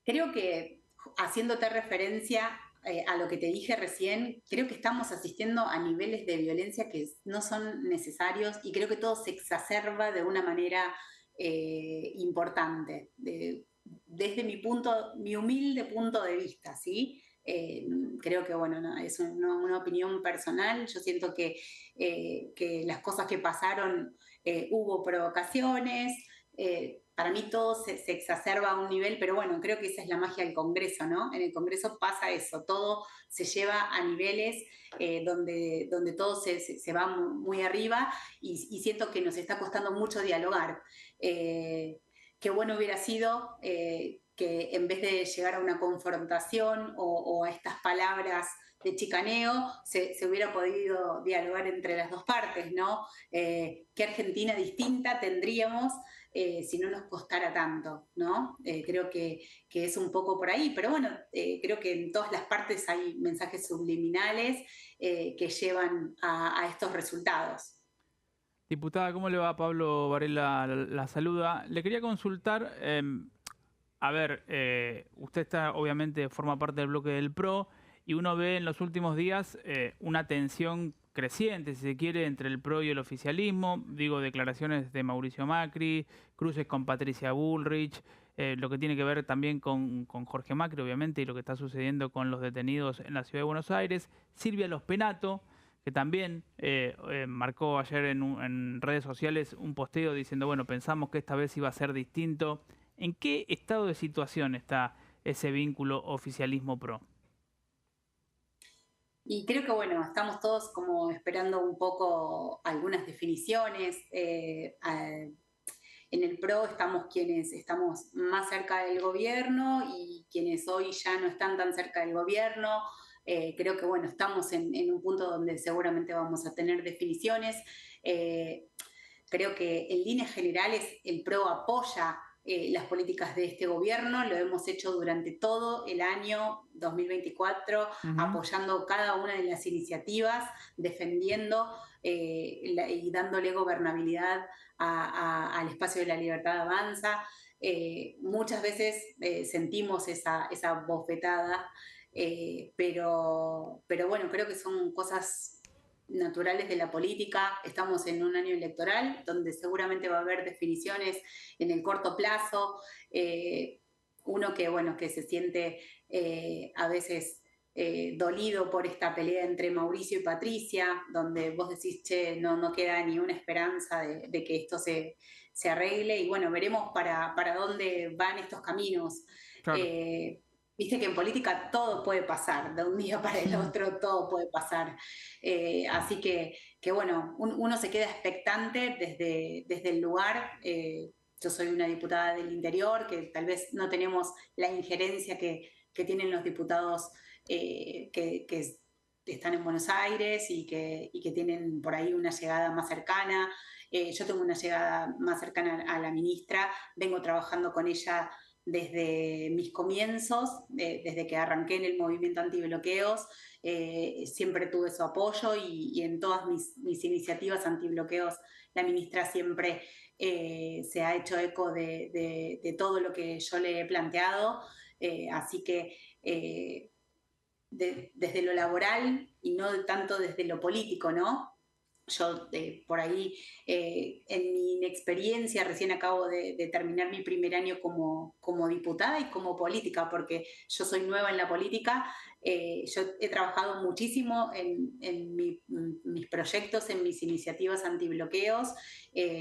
Creo que haciéndote referencia a lo que te dije recién, creo que estamos asistiendo a niveles de violencia que no son necesarios y creo que todo se exacerba de una manera importante. Desde mi humilde punto de vista, ¿sí? Creo que, bueno, no, es una opinión personal. Yo siento que las cosas que pasaron, hubo provocaciones, para mí todo se exacerba a un nivel, pero bueno, creo que esa es la magia del Congreso, ¿no? En el Congreso pasa eso, todo se lleva a niveles donde todo se va muy arriba y siento que nos está costando mucho dialogar. Qué bueno hubiera sido que en vez de llegar a una confrontación o a estas palabras de chicaneo, se hubiera podido dialogar entre las dos partes, ¿no? ¿Qué Argentina distinta tendríamos si no nos costara tanto, ¿no? Creo que es un poco por ahí, pero bueno, creo que en todas las partes hay mensajes subliminales que llevan a estos resultados. Diputada, ¿cómo le va? Pablo Varela la saluda. Le quería consultar, a ver, usted obviamente forma parte del bloque del PRO y uno ve en los últimos días una tensión creciente, si se quiere, entre el PRO y el oficialismo. Digo, declaraciones de Mauricio Macri, cruces con Patricia Bullrich, lo que tiene que ver también con Jorge Macri, obviamente, y lo que está sucediendo con los detenidos en la Ciudad de Buenos Aires. Silvia Los Penato, que también marcó ayer en redes sociales un posteo diciendo, bueno, pensamos que esta vez iba a ser distinto. ¿En qué estado de situación está ese vínculo oficialismo-PRO? Y creo que, bueno, estamos todos como esperando un poco algunas definiciones. En el PRO estamos quienes estamos más cerca del gobierno y quienes hoy ya no están tan cerca del gobierno. Creo que, bueno, estamos en un punto donde seguramente vamos a tener definiciones. Creo que en líneas generales el PRO apoya las políticas de este gobierno, lo hemos hecho durante todo el año 2024, apoyando cada una de las iniciativas, defendiendo y dándole gobernabilidad al espacio de la libertad avanza. Muchas veces sentimos esa bofetada, pero bueno, creo que son cosas naturales de la política. Estamos en un año electoral donde seguramente va a haber definiciones en el corto plazo. Uno que, bueno, que se siente a veces dolido por esta pelea entre Mauricio y Patricia, donde vos decís, che, no queda ni una esperanza de que esto se arregle, y bueno, veremos para dónde van estos caminos. Claro. Viste que en política todo puede pasar, de un día para el otro todo puede pasar. Así que bueno, uno se queda expectante desde el lugar. Yo soy una diputada del interior, que tal vez no tenemos la injerencia que tienen los diputados que están en Buenos Aires y que tienen por ahí una llegada más cercana. Yo tengo una llegada más cercana a la ministra, vengo trabajando con ella desde mis comienzos, desde que arranqué en el movimiento antibloqueos. Siempre tuve su apoyo y en todas mis iniciativas antibloqueos la ministra siempre se ha hecho eco de todo lo que yo le he planteado. Así que desde lo laboral y no tanto desde lo político, ¿no? Yo por ahí, en mi inexperiencia, recién acabo de terminar mi primer año como diputada y como política, porque yo soy nueva en la política. Yo he trabajado muchísimo en mis proyectos, en mis iniciativas antibloqueos,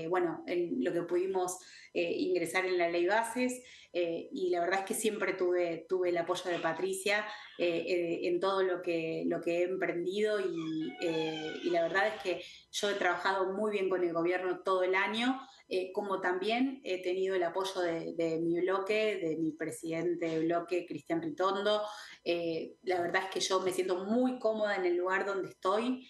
bueno, en lo que pudimos ingresar en la ley bases, y la verdad es que siempre tuve el apoyo de Patricia en todo lo que he emprendido, y la verdad es que yo he trabajado muy bien con el gobierno todo el año, como también he tenido el apoyo de mi bloque, de mi presidente de bloque, Cristian Ritondo. La verdad es que yo me siento muy cómoda en el lugar donde estoy.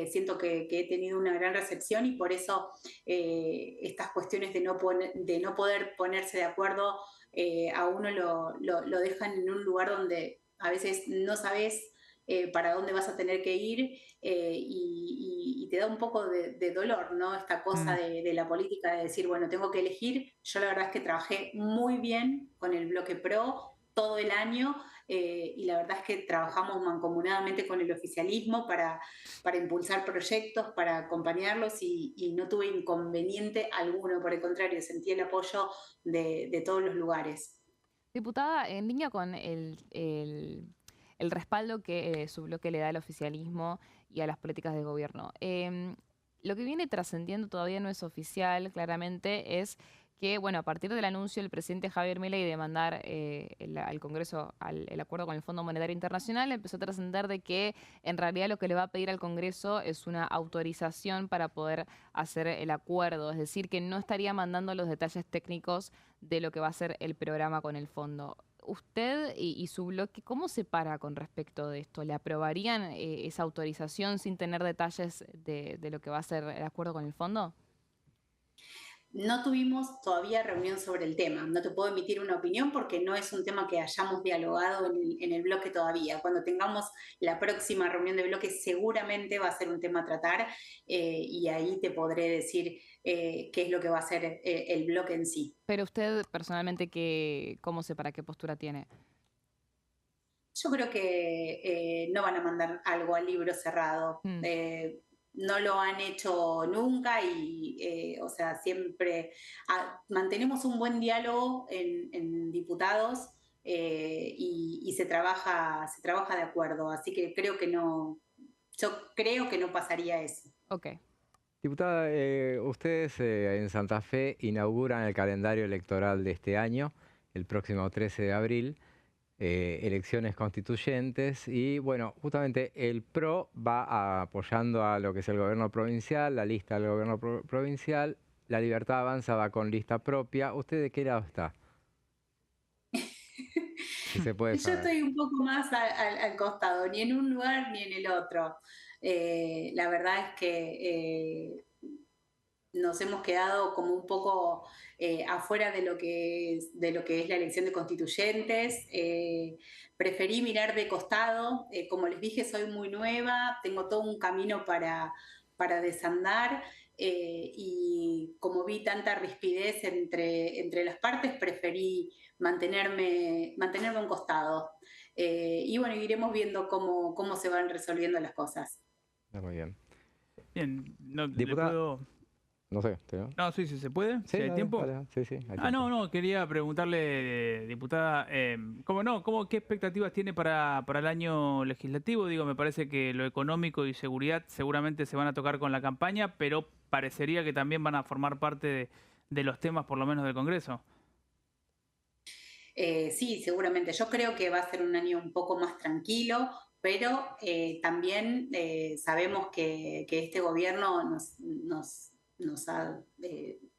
Siento que he tenido una gran recepción, y por eso estas cuestiones de no poder ponerse de acuerdo a uno lo dejan en un lugar donde a veces no sabes para dónde vas a tener que ir, y te da un poco de dolor, ¿no? Esta cosa de la política, de decir, bueno, tengo que elegir. Yo la verdad es que trabajé muy bien con el bloque PRO todo el año, y la verdad es que trabajamos mancomunadamente con el oficialismo para impulsar proyectos, para acompañarlos y no tuve inconveniente alguno, por el contrario, sentí el apoyo de todos los lugares. Diputada, en línea con el respaldo que su bloque le da al oficialismo y a las políticas de gobierno, lo que viene trascendiendo todavía no es oficial, claramente, es que, bueno, a partir del anuncio del presidente Javier Milei de mandar al Congreso el acuerdo con el Fondo Monetario Internacional, empezó a trascender de que en realidad lo que le va a pedir al Congreso es una autorización para poder hacer el acuerdo, es decir, que no estaría mandando los detalles técnicos de lo que va a ser el programa con el fondo. ¿Usted y su bloque cómo se para con respecto de esto? ¿Le aprobarían esa autorización sin tener detalles de lo que va a ser el acuerdo con el fondo? No tuvimos todavía reunión sobre el tema. No te puedo emitir una opinión porque no es un tema que hayamos dialogado en el bloque todavía. Cuando tengamos la próxima reunión de bloque seguramente va a ser un tema a tratar y ahí te podré decir qué es lo que va a ser el bloque en sí. Pero usted personalmente, ¿cómo se para qué postura tiene? Yo creo que no van a mandar algo al libro cerrado. No lo han hecho nunca y, o sea, siempre mantenemos un buen diálogo en diputados y se trabaja de acuerdo. Así que creo que no, yo creo que no pasaría eso. Ok. Diputada, ustedes en Santa Fe inauguran el calendario electoral de este año, el próximo 13 de abril. Elecciones constituyentes y bueno, justamente el PRO va apoyando a lo que es el gobierno provincial, la lista del gobierno provincial, La Libertad Avanza va con lista propia. ¿Usted de qué lado está? Si se puede Yo saber. estoy un poco más al costado, ni en un lugar ni en el otro. La verdad es que nos hemos quedado como un poco afuera de lo que es la elección de constituyentes. Preferí mirar de costado. Como les dije, soy muy nueva, tengo todo un camino para desandar. Y como vi tanta rispidez entre las partes, preferí mantenerme a un costado. Y bueno, iremos viendo cómo se van resolviendo las cosas. Muy bien. Bien, no, Diputada, ¿le puedo...? No sé. No, sí, ¿se puede? Sí, ¿Si hay tiempo? Dale. Sí, hay tiempo. No, quería preguntarle, diputada, ¿qué expectativas tiene para el año legislativo? Digo, me parece que lo económico y seguridad seguramente se van a tocar con la campaña, pero parecería que también van a formar parte de los temas, por lo menos, del Congreso. Sí, seguramente. Yo creo que va a ser un año un poco más tranquilo, pero también sabemos que este gobierno nos ha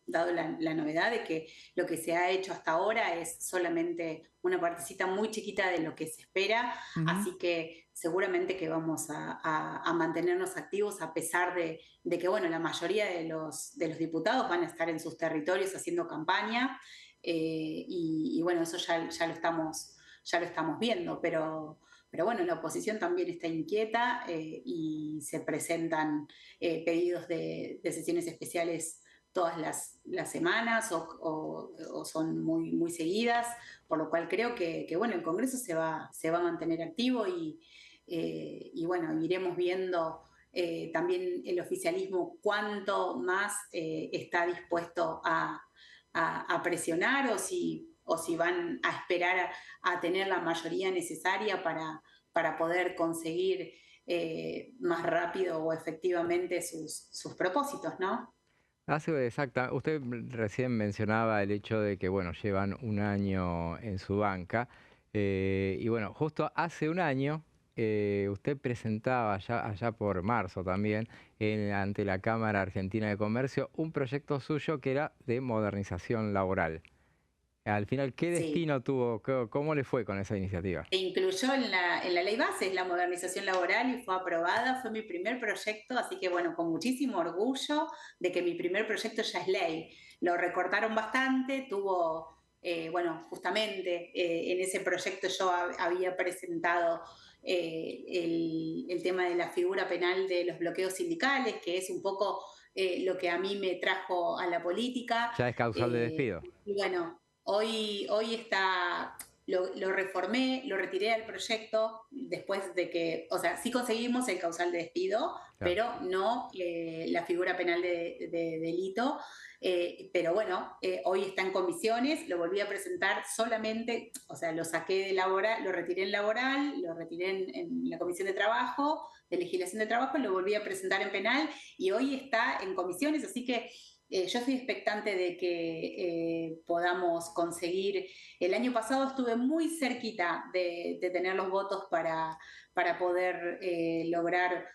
dado la novedad de que lo que se ha hecho hasta ahora es solamente una partecita muy chiquita de lo que se espera, así que seguramente que vamos a mantenernos activos a pesar de que, bueno, la mayoría de los diputados van a estar en sus territorios haciendo campaña y bueno, eso ya lo estamos viendo, pero bueno, la oposición también está inquieta y se presentan pedidos de sesiones especiales todas las semanas o son muy, muy seguidas, por lo cual creo que bueno, el Congreso se va a mantener activo y bueno, iremos viendo también el oficialismo cuánto más está dispuesto a presionar o si van a esperar a tener la mayoría necesaria para poder conseguir más rápido o efectivamente sus propósitos, ¿no? Exacta. Usted recién mencionaba el hecho de que, bueno, llevan un año en su banca y bueno, justo hace un año usted presentaba allá por marzo también ante la Cámara Argentina de Comercio un proyecto suyo que era de modernización laboral. Al final, ¿qué destino tuvo? ¿Cómo le fue con esa iniciativa? Se incluyó en la ley base, es la modernización laboral y fue aprobada, fue mi primer proyecto, así que bueno, con muchísimo orgullo de que mi primer proyecto ya es ley. Lo recortaron bastante, tuvo, bueno, justamente en ese proyecto yo había presentado el tema de la figura penal de los bloqueos sindicales, que es un poco lo que a mí me trajo a la política. Ya es causal de despido. Y bueno, hoy está lo reformé, lo retiré del proyecto después de que, o sea, sí conseguimos el causal de despido, pero no la figura penal de delito. Pero bueno, hoy está en comisiones, lo volví a presentar solamente, o sea, lo saqué de laboral, lo retiré en laboral, lo retiré en la comisión de trabajo, de legislación de trabajo, lo volví a presentar en penal y hoy está en comisiones, así que yo estoy expectante de que podamos conseguir. El año pasado estuve muy cerquita de tener los votos para poder lograr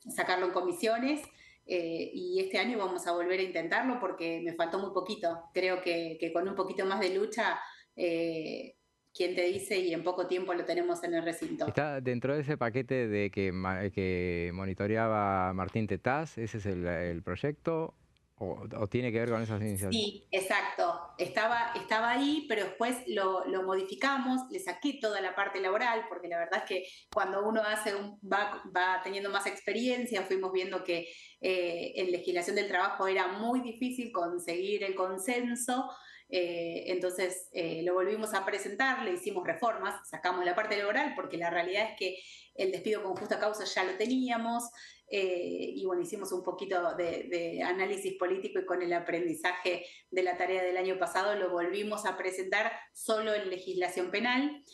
sacarlo en comisiones. Y este año vamos a volver a intentarlo porque me faltó muy poquito. Creo que con un poquito más de lucha, ¿quién te dice? Y en poco tiempo lo tenemos en el recinto. ¿Está dentro de ese paquete de que monitoreaba Martín Tetaz? ¿Ese es el proyecto? ¿O tiene que ver con esas iniciativas? Sí, exacto. Estaba ahí, pero después lo modificamos, le saqué toda la parte laboral, porque la verdad es que cuando uno va teniendo más experiencia, fuimos viendo que en legislación del trabajo era muy difícil conseguir el consenso. Entonces lo volvimos a presentar, le hicimos reformas, sacamos la parte laboral, porque la realidad es que el despido con justa causa ya lo teníamos. Y bueno, hicimos un poquito de análisis político y con el aprendizaje de la tarea del año pasado lo volvimos a presentar solo en legislación penal.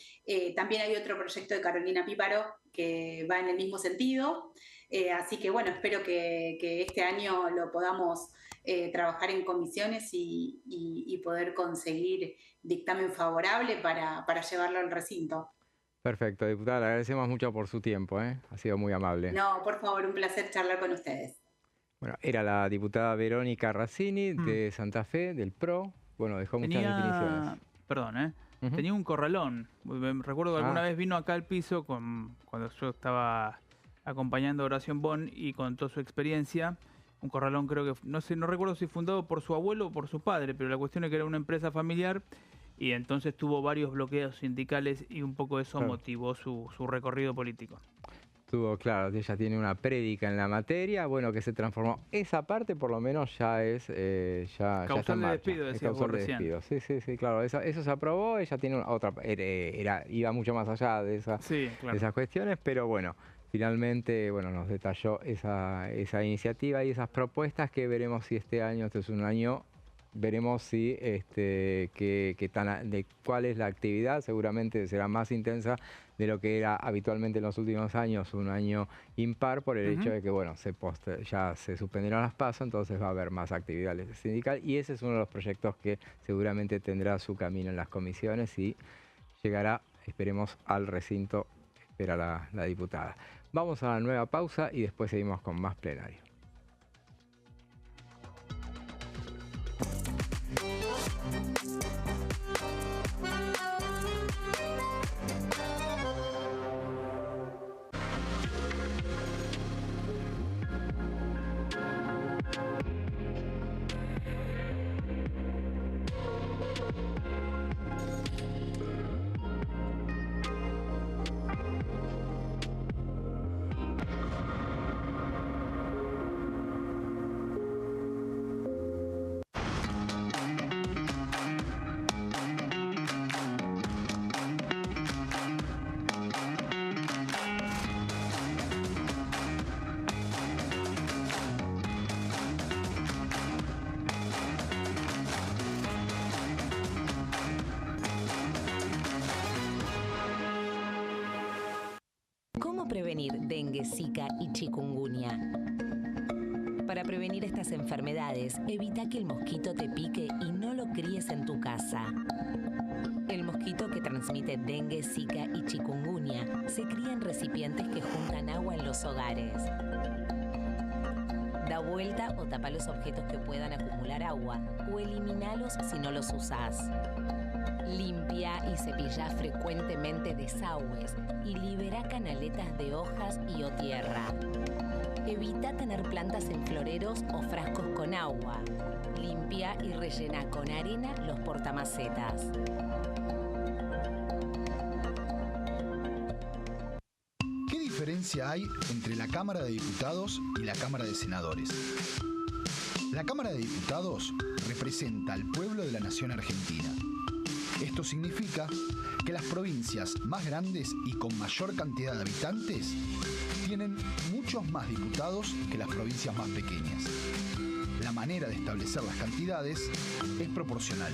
También hay otro proyecto de Carolina Píparo que va en el mismo sentido. Así que bueno, espero que este año lo podamos trabajar en comisiones y poder conseguir dictamen favorable para llevarlo al recinto. Perfecto, diputada, le agradecemos mucho por su tiempo, ¿eh? Ha sido muy amable. No, por favor, un placer charlar con ustedes. Bueno, era la diputada Verónica Razzini de Santa Fe, del PRO. Bueno, dejó muchas definiciones. Perdón, tenía un corralón. Recuerdo que alguna vez vino acá al piso cuando yo estaba acompañando a Horacio Bon y contó su experiencia. Un corralón, creo que, no recuerdo si fundado por su abuelo o por su padre, pero la cuestión es que era una empresa familiar. Y entonces tuvo varios bloqueos sindicales y un poco eso motivó su recorrido político. Claro, ella tiene una prédica en la materia, bueno, que se transformó. Esa parte por lo menos ya es... causal de despido, decías vos recién. Sí, claro, eso se aprobó, ella tiene otra... iba mucho más allá de esas cuestiones, pero bueno, finalmente nos detalló esa iniciativa y esas propuestas que veremos si este año, este es un año... Veremos si cuál es la actividad, seguramente será más intensa de lo que era habitualmente en los últimos años, un año impar por el hecho de que ya se suspendieron las PASO, entonces va a haber más actividad sindical y ese es uno de los proyectos que seguramente tendrá su camino en las comisiones y llegará, esperemos, al recinto, espera la diputada. Vamos a la nueva pausa y después seguimos con más plenario. ¿Cómo prevenir dengue, zika y chikungunya? Para prevenir estas enfermedades, evita que el mosquito te pique y no lo críes en tu casa. El mosquito que transmite dengue, zika y chikungunya se cría en recipientes que juntan agua en los hogares. Da vuelta o tapa los objetos que puedan acumular agua o eliminalos si no los usás. Limpia y cepilla frecuentemente desagües y libera canaletas de hojas y o tierra. Evita tener plantas en floreros o frascos con agua. Limpia y rellena con arena los portamacetas. ¿Qué diferencia hay entre la Cámara de Diputados y la Cámara de Senadores? La Cámara de Diputados representa al pueblo de la nación argentina. Esto significa que las provincias más grandes y con mayor cantidad de habitantes tienen muchos más diputados que las provincias más pequeñas. La manera de establecer las cantidades es proporcional.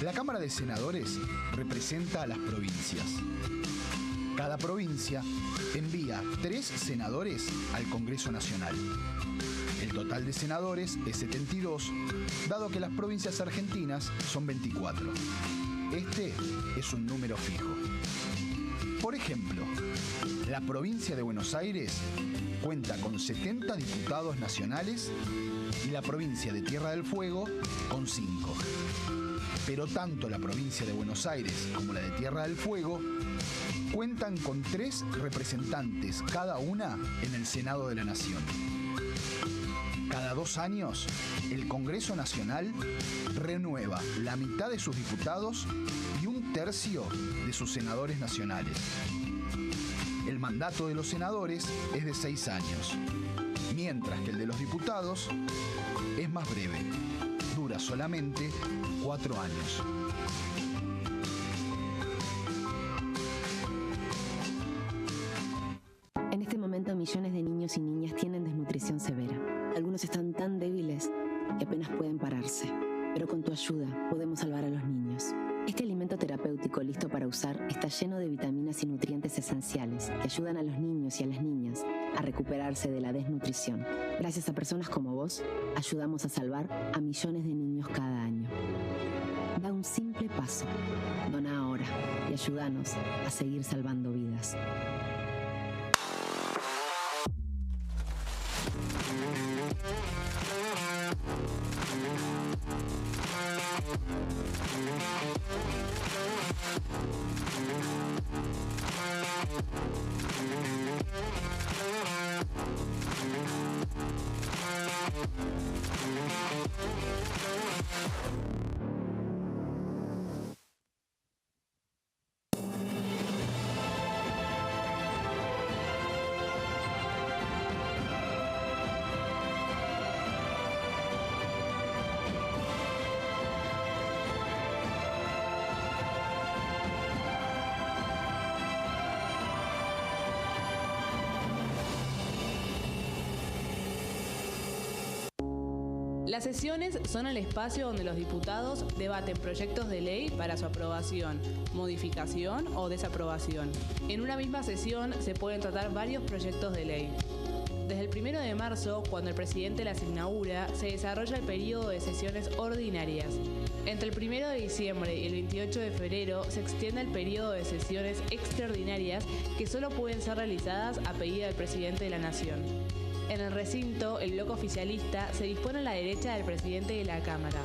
La Cámara de Senadores representa a las provincias. Cada provincia envía 3 senadores al Congreso Nacional. El total de senadores es 72, dado que las provincias argentinas son 24. Este es un número fijo. Por ejemplo, la provincia de Buenos Aires cuenta con 70 diputados nacionales y la provincia de Tierra del Fuego con 5. Pero tanto la provincia de Buenos Aires como la de Tierra del Fuego cuentan con 3 representantes cada una en el Senado de la Nación. Cada 2 años, el Congreso Nacional renueva la mitad de sus diputados y 1/3 de sus senadores nacionales. El mandato de los senadores es de 6 años, mientras que el de los diputados es más breve, dura solamente 4 años. En este momento, millones de niños y niñas tienen desnutrición severa. Algunos están tan débiles que apenas pueden pararse. Pero con tu ayuda podemos salvar a los niños. Este alimento terapéutico listo para usar está lleno de vitaminas y nutrientes esenciales que ayudan a los niños y a las niñas a recuperarse de la desnutrición. Gracias a personas como vos, ayudamos a salvar a millones de niños cada año. Da un simple paso. Dona ahora y ayúdanos a seguir salvando vidas. Las sesiones son el espacio donde los diputados debaten proyectos de ley para su aprobación, modificación o desaprobación. En una misma sesión se pueden tratar varios proyectos de ley. Desde el 1 de marzo, cuando el presidente las inaugura, se desarrolla el periodo de sesiones ordinarias. Entre el 1 de diciembre y el 28 de febrero se extiende el periodo de sesiones extraordinarias que solo pueden ser realizadas a pedido del presidente de la Nación. En el recinto, el bloque oficialista se dispone a la derecha del presidente de la Cámara,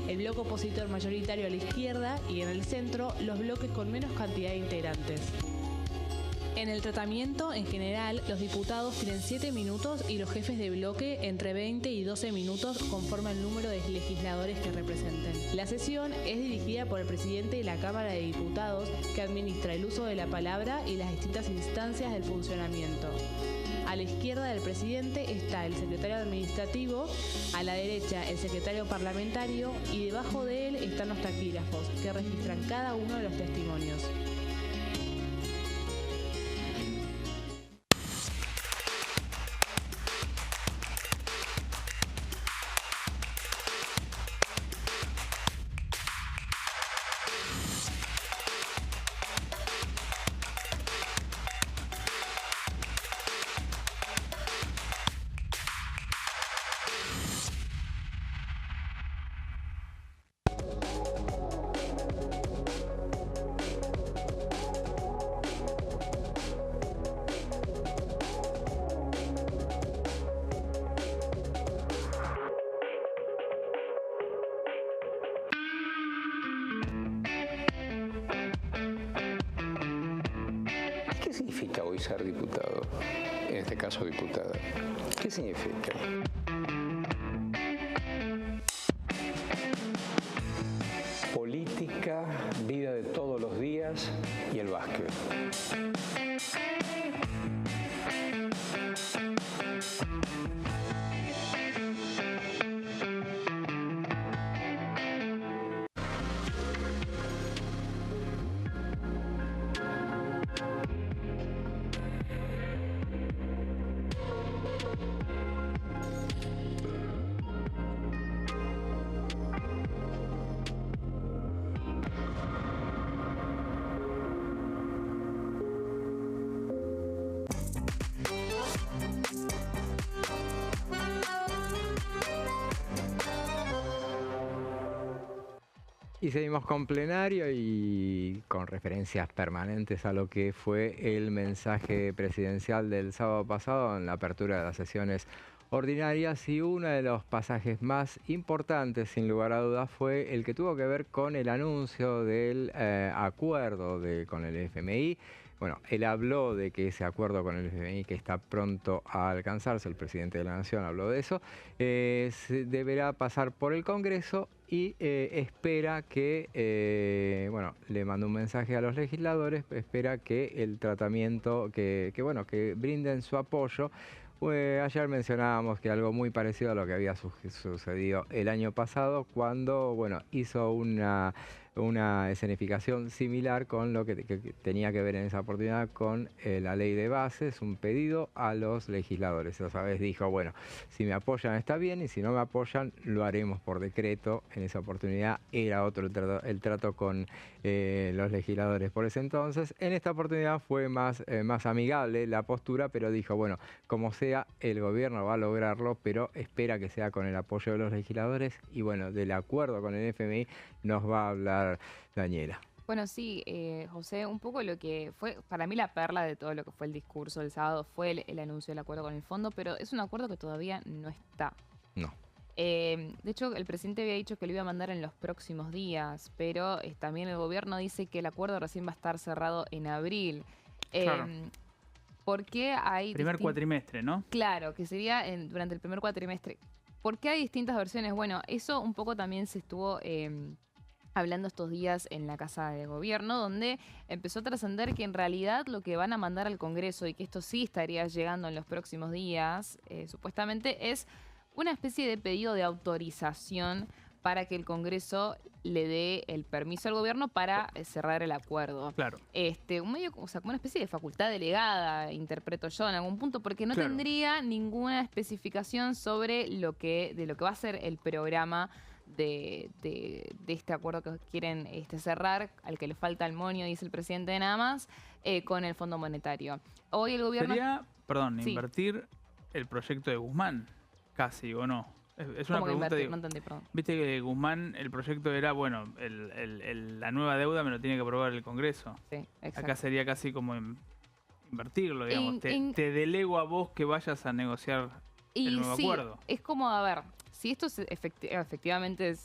el bloque opositor mayoritario a la izquierda y en el centro los bloques con menos cantidad de integrantes. En el tratamiento, en general, los diputados tienen 7 minutos y los jefes de bloque entre 20 y 12 minutos conforme al número de legisladores que representen. La sesión es dirigida por el presidente de la Cámara de Diputados, que administra el uso de la palabra y las distintas instancias del funcionamiento. A la izquierda del presidente está el secretario administrativo, a la derecha el secretario parlamentario y debajo de él están los taquígrafos, que registran cada uno de los testimonios. ¿Qué significa hoy ser diputado? En este caso, diputada. ¿Qué significa? Política, vida de todos los días y el básquet. Y seguimos con plenario y con referencias permanentes a lo que fue el mensaje presidencial del sábado pasado en la apertura de las sesiones ordinarias, y uno de los pasajes más importantes, sin lugar a dudas, fue el que tuvo que ver con el anuncio del acuerdo con el FMI. Bueno, él habló de que ese acuerdo con el FMI, que está pronto a alcanzarse, el presidente de la Nación habló de eso, deberá pasar por el Congreso y espera que, bueno, le mandó un mensaje a los legisladores, espera que el tratamiento, que brinden su apoyo. Ayer mencionábamos que algo muy parecido a lo que había sucedido el año pasado, cuando, bueno, hizo una escenificación similar con lo que tenía que ver en esa oportunidad con la ley de bases, un pedido a los legisladores. Esa vez dijo, bueno, si me apoyan está bien, y si no me apoyan lo haremos por decreto. En esa oportunidad era otro el trato con los legisladores por ese entonces. En esta oportunidad fue más amigable la postura, pero dijo, bueno, como sea, el gobierno va a lograrlo, pero espera que sea con el apoyo de los legisladores. Y bueno, del acuerdo con el FMI nos va a hablar Daniela. Bueno, sí, José, un poco lo que fue, para mí la perla de todo lo que fue el discurso del sábado fue el anuncio del acuerdo con el fondo, pero es un acuerdo que todavía no está. No. De hecho, el presidente había dicho que lo iba a mandar en los próximos días, pero también el gobierno dice que el acuerdo recién va a estar cerrado en abril. Claro. ¿Por qué hay... Primer cuatrimestre, ¿no? Claro, que sería durante el primer cuatrimestre. ¿Por qué hay distintas versiones? Bueno, eso un poco también se estuvo hablando estos días en la Casa de Gobierno, donde empezó a trascender que en realidad lo que van a mandar al Congreso, y que esto sí estaría llegando en los próximos días, supuestamente es una especie de pedido de autorización para que el Congreso le dé el permiso al gobierno para cerrar el acuerdo. Claro. Un medio, o sea, como una especie de facultad delegada, interpreto yo en algún punto, porque no tendría ninguna especificación sobre de lo que va a ser el programa de este acuerdo que quieren cerrar, al que le falta el moño, dice el presidente nada más, con el Fondo Monetario. Hoy el gobierno... Sería, invertir el proyecto de Guzmán, casi, ¿o no? Es una pregunta. No entendí, perdón. Viste que Guzmán, el proyecto era, bueno, la nueva deuda me lo tiene que aprobar el Congreso. Sí, exacto. Acá sería casi como invertirlo, digamos. Te delego a vos que vayas a negociar el nuevo acuerdo. Es como, a ver, si esto efectivamente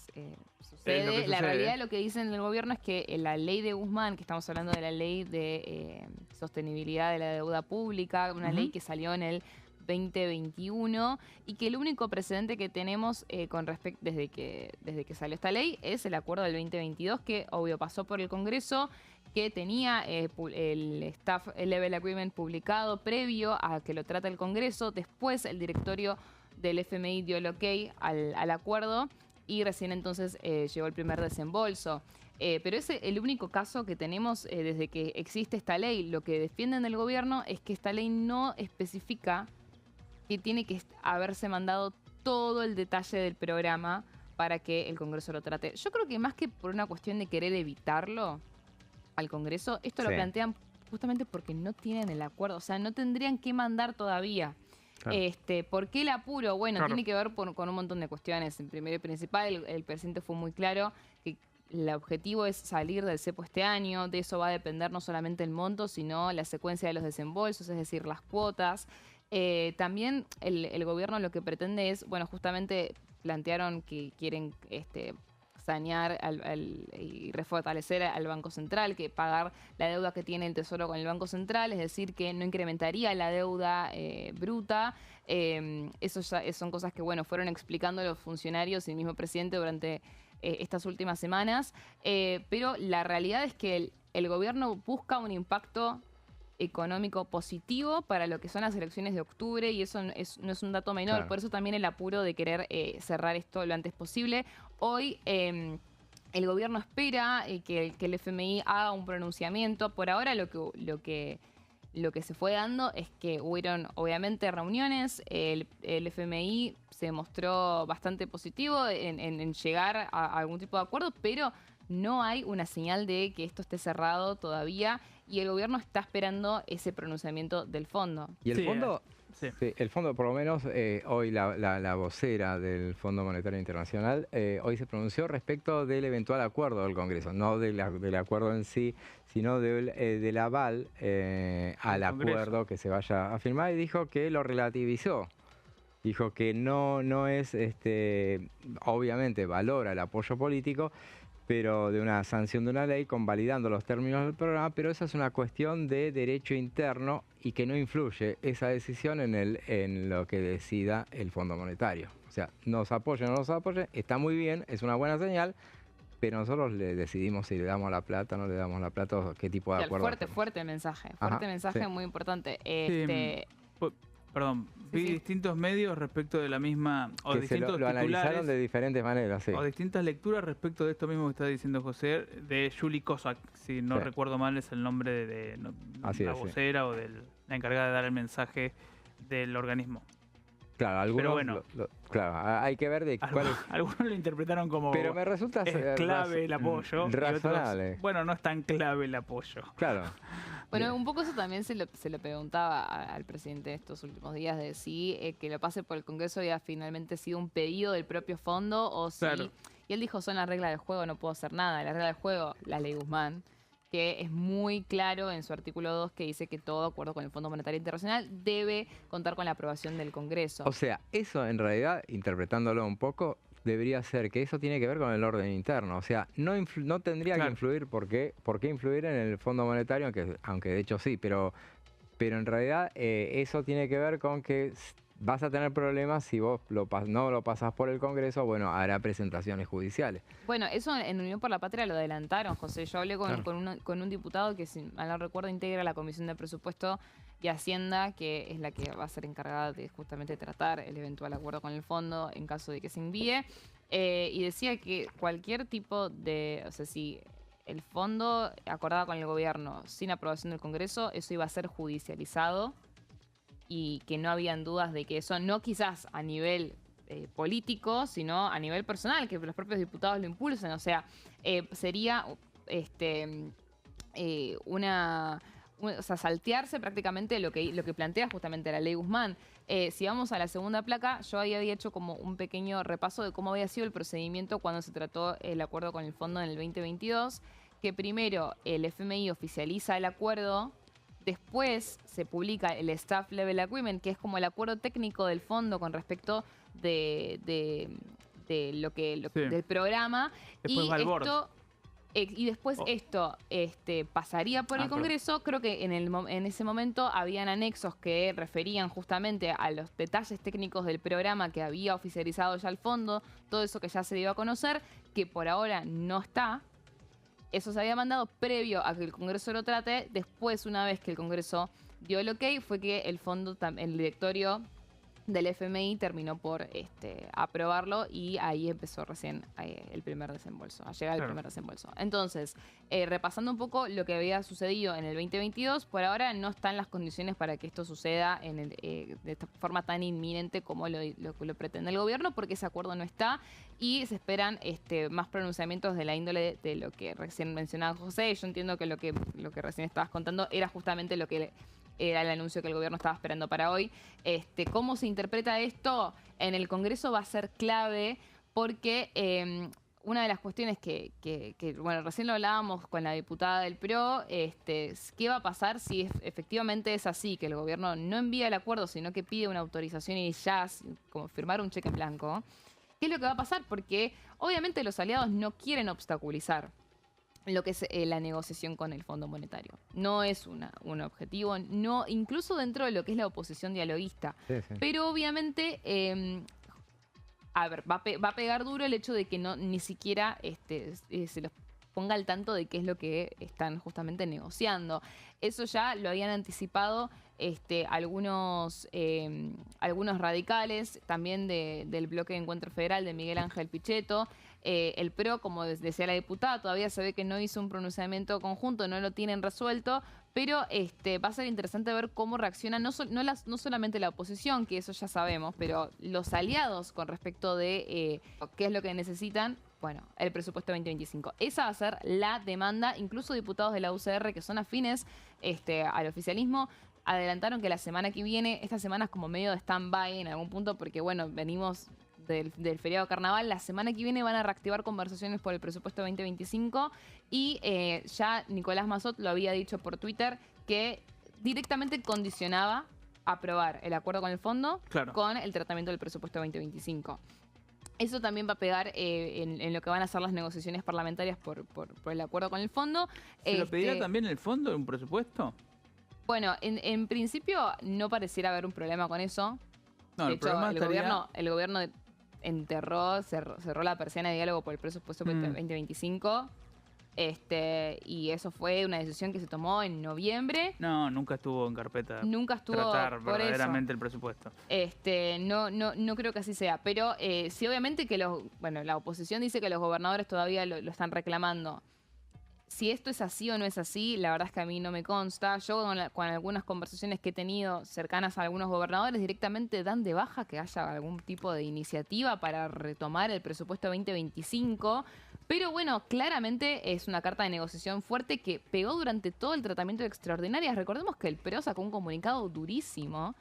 sucede, la realidad de lo que dicen el gobierno es que la ley de Guzmán, que estamos hablando de la ley de sostenibilidad de la deuda pública, una ley que salió en el 2021, y que el único precedente que tenemos con respecto desde que salió esta ley es el acuerdo del 2022, que obvio pasó por el Congreso, que tenía el Staff Level Agreement publicado previo a que lo trate el Congreso. Después el directorio del FMI dio el ok al acuerdo, y recién entonces llegó el primer desembolso. Pero es el único caso que tenemos desde que existe esta ley. Lo que defienden del gobierno es que esta ley no especifica que tiene que haberse mandado todo el detalle del programa para que el Congreso lo trate. Yo creo que más que por una cuestión de querer evitarlo al Congreso, esto lo plantean justamente porque no tienen el acuerdo. O sea, no tendrían que mandar todavía. Claro. ¿Por qué el apuro? Bueno, tiene que ver con un montón de cuestiones. En primero y principal, el presidente fue muy claro que el objetivo es salir del cepo este año. De eso va a depender no solamente el monto, sino la secuencia de los desembolsos, es decir, las cuotas. También el gobierno lo que pretende es, bueno, justamente plantearon que quieren sanear y refortalecer al Banco Central, que pagar la deuda que tiene el Tesoro con el Banco Central, es decir, que no incrementaría la deuda bruta. Eso ya son cosas que, bueno, fueron explicando los funcionarios y el mismo presidente durante estas últimas semanas. Pero la realidad es que el gobierno busca un impacto económico positivo para lo que son las elecciones de octubre, y eso no es un dato menor. Claro. Por eso también el apuro de querer cerrar esto lo antes posible. Hoy el gobierno espera que el FMI haga un pronunciamiento. Por ahora lo que se fue dando es que hubieron obviamente reuniones. El FMI se mostró bastante positivo en llegar a algún tipo de acuerdo, pero no hay una señal de que esto esté cerrado todavía. y el gobierno está esperando ese pronunciamiento del fondo. Y el Sí, fondo... sí. Sí, el fondo, por lo menos hoy la vocera del Fondo Monetario Internacional hoy se pronunció respecto del eventual acuerdo del Congreso, no del acuerdo en sí, sino del aval al acuerdo que se vaya a firmar, y dijo que lo relativizó. Dijo que no es, obviamente valora el apoyo político, pero de una sanción de una ley, convalidando los términos del programa, pero esa es una cuestión de derecho interno y que no influye esa decisión en lo que decida el Fondo Monetario. O sea, nos apoye o no nos apoye, está muy bien, es una buena señal, pero nosotros le decidimos si le damos la plata, no le damos la plata, o qué tipo de acuerdo. Fuerte mensaje, sí. muy importante. Perdón, vi distintos medios respecto de la misma, o que distintos lo analizaron de diferentes maneras, sí. o distintas lecturas respecto de esto mismo que está diciendo José, de Julie Kozak, si no recuerdo mal es el nombre de la vocera o de la encargada de dar el mensaje del organismo. Claro, algunos, pero bueno, claro, hay que ver de cuál es. Algunos lo interpretaron como pero me resulta clave el apoyo. Razonable. Y otros, bueno, no es tan clave el apoyo. Claro. Bueno, un poco eso también se le preguntaba al presidente estos últimos días, de si que lo pase por el Congreso había finalmente sido un pedido del propio fondo o si... Claro. Y él dijo, son las reglas del juego, no puedo hacer nada. La regla del juego, la ley Guzmán, que es muy claro en su artículo 2 que dice que todo acuerdo con el Fondo Monetario Internacional debe contar con la aprobación del Congreso. O sea, eso en realidad, interpretándolo un poco, debería ser que eso tiene que ver con el orden interno. O sea, no tendría que influir. ¿Por qué influir en el Fondo Monetario? Aunque de hecho sí, pero en realidad eso tiene que ver con que vas a tener problemas si vos no lo pasás por el Congreso, bueno, hará presentaciones judiciales. Bueno, eso en Unión por la Patria lo adelantaron, José. Yo hablé con un diputado que, si mal no recuerdo, integra la Comisión de Presupuesto y Hacienda, que es la que va a ser encargada de justamente tratar el eventual acuerdo con el fondo en caso de que se envíe. Y decía que cualquier tipo de... O sea, si el fondo acordaba con el gobierno sin aprobación del Congreso, eso iba a ser judicializado y que no habían dudas de que eso, no quizás a nivel político, sino a nivel personal, que los propios diputados lo impulsen. O sea, sería o sea, saltearse prácticamente lo que plantea justamente la ley Guzmán. Si vamos a la segunda placa, yo ahí había hecho como un pequeño repaso de cómo había sido el procedimiento cuando se trató el acuerdo con el fondo en el 2022, que primero el FMI oficializa el acuerdo, después se publica el Staff Level Agreement, que es como el acuerdo técnico del fondo con respecto de del programa. Después va al board. Y después esto pasaría por el Congreso. Creo que en ese momento habían anexos que referían justamente a los detalles técnicos del programa que había oficializado ya el fondo, todo eso que ya se dio a conocer, que por ahora no está. Eso se había mandado previo a que el Congreso lo trate. Después, una vez que el Congreso dio el ok, fue que el directorio del FMI terminó por aprobarlo y ahí empezó recién el primer desembolso, a llegar el primer desembolso. Entonces, repasando un poco lo que había sucedido en el 2022, por ahora no están las condiciones para que esto suceda de esta forma tan inminente como lo pretende el gobierno, porque ese acuerdo no está y se esperan más pronunciamientos de la índole de lo que recién mencionaba José. Yo entiendo que lo que recién estabas contando era justamente lo que era el anuncio que el gobierno estaba esperando para hoy. ¿Cómo se interpreta esto? En el Congreso va a ser clave porque una de las cuestiones que bueno, recién lo hablábamos con la diputada del PRO, ¿qué va a pasar si efectivamente es así, que el gobierno no envía el acuerdo, sino que pide una autorización y ya, como firmar un cheque en blanco? ¿Qué es lo que va a pasar? Porque obviamente los aliados no quieren obstaculizar lo que es la negociación con el Fondo Monetario. No es un objetivo, no, incluso dentro de lo que es la oposición dialoguista. Sí. Pero obviamente, va a pegar duro el hecho de que ni siquiera se los ponga al tanto de qué es lo que están justamente negociando. Eso ya lo habían anticipado algunos radicales, también del bloque de Encuentro Federal de Miguel Ángel Pichetto. El PRO, como decía la diputada, todavía se ve que no hizo un pronunciamiento conjunto, no lo tienen resuelto, pero va a ser interesante ver cómo reacciona no solamente la oposición, que eso ya sabemos, pero los aliados con respecto de qué es lo que necesitan, bueno, el presupuesto 2025. Esa va a ser la demanda. Incluso diputados de la UCR que son afines al oficialismo adelantaron que la semana que viene, esta semana es como medio de stand-by en algún punto, porque bueno, venimos del feriado carnaval. La semana que viene van a reactivar conversaciones por el presupuesto 2025 y ya Nicolás Massot lo había dicho por Twitter que directamente condicionaba aprobar el acuerdo con el fondo con el tratamiento del presupuesto 2025. Eso también va a pegar en lo que van a ser las negociaciones parlamentarias por el acuerdo con el fondo. ¿Se lo pedirá también el fondo en un presupuesto? Bueno, en principio no pareciera haber un problema con eso. No, de hecho, el gobierno enterró, cerró la persiana de diálogo por el presupuesto 2025. Y eso fue una decisión que se tomó en noviembre. No, nunca estuvo en carpeta. Nunca estuvo tratar por verdaderamente el presupuesto. No creo que así sea. Pero sí, obviamente que la oposición dice que los gobernadores todavía lo están reclamando. Si esto es así o no es así, la verdad es que a mí no me consta. Yo con algunas conversaciones que he tenido cercanas a algunos gobernadores directamente dan de baja que haya algún tipo de iniciativa para retomar el presupuesto 2025. Pero bueno, claramente es una carta de negociación fuerte que pegó durante todo el tratamiento de extraordinarias. Recordemos que el PRO sacó un comunicado durísimo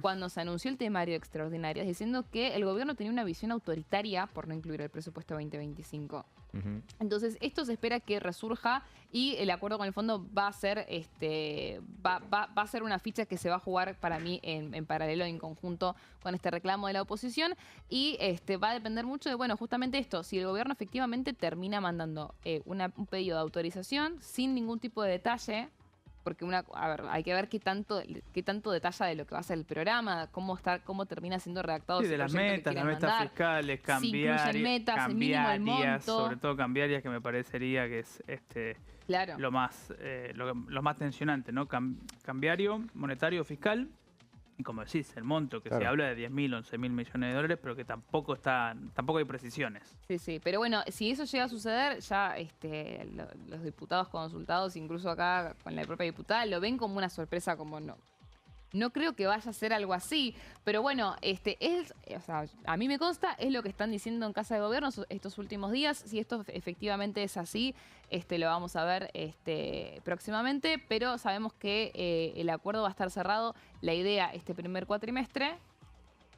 cuando se anunció el temario de extraordinarias, diciendo que el gobierno tenía una visión autoritaria por no incluir el presupuesto 2025. Entonces, esto se espera que resurja y el acuerdo con el fondo va a ser va a ser una ficha que se va a jugar para mí en paralelo, en conjunto con este reclamo de la oposición, y va a depender mucho de, bueno, justamente esto, si el gobierno efectivamente termina mandando un pedido de autorización sin ningún tipo de detalle. Porque hay que ver qué tanto detalla de lo que va a ser el programa, cómo termina siendo redactado. Sí, de las metas fiscales, cambiarias, sobre todo cambiarias, que me parecería que es lo más tensionante, ¿no? Cambiario, monetario, fiscal. Y como decís, el monto, que se habla de 10.000, 11.000 millones de dólares, pero que tampoco hay precisiones. Sí, pero bueno, si eso llega a suceder, ya los diputados consultados, incluso acá con la propia diputada, lo ven como una sorpresa, como no creo que vaya a ser algo así, pero bueno, a mí me consta, es lo que están diciendo en Casa de Gobierno estos últimos días. Si esto efectivamente es así, lo vamos a ver próximamente, pero sabemos que el acuerdo va a estar cerrado, la idea, este primer cuatrimestre,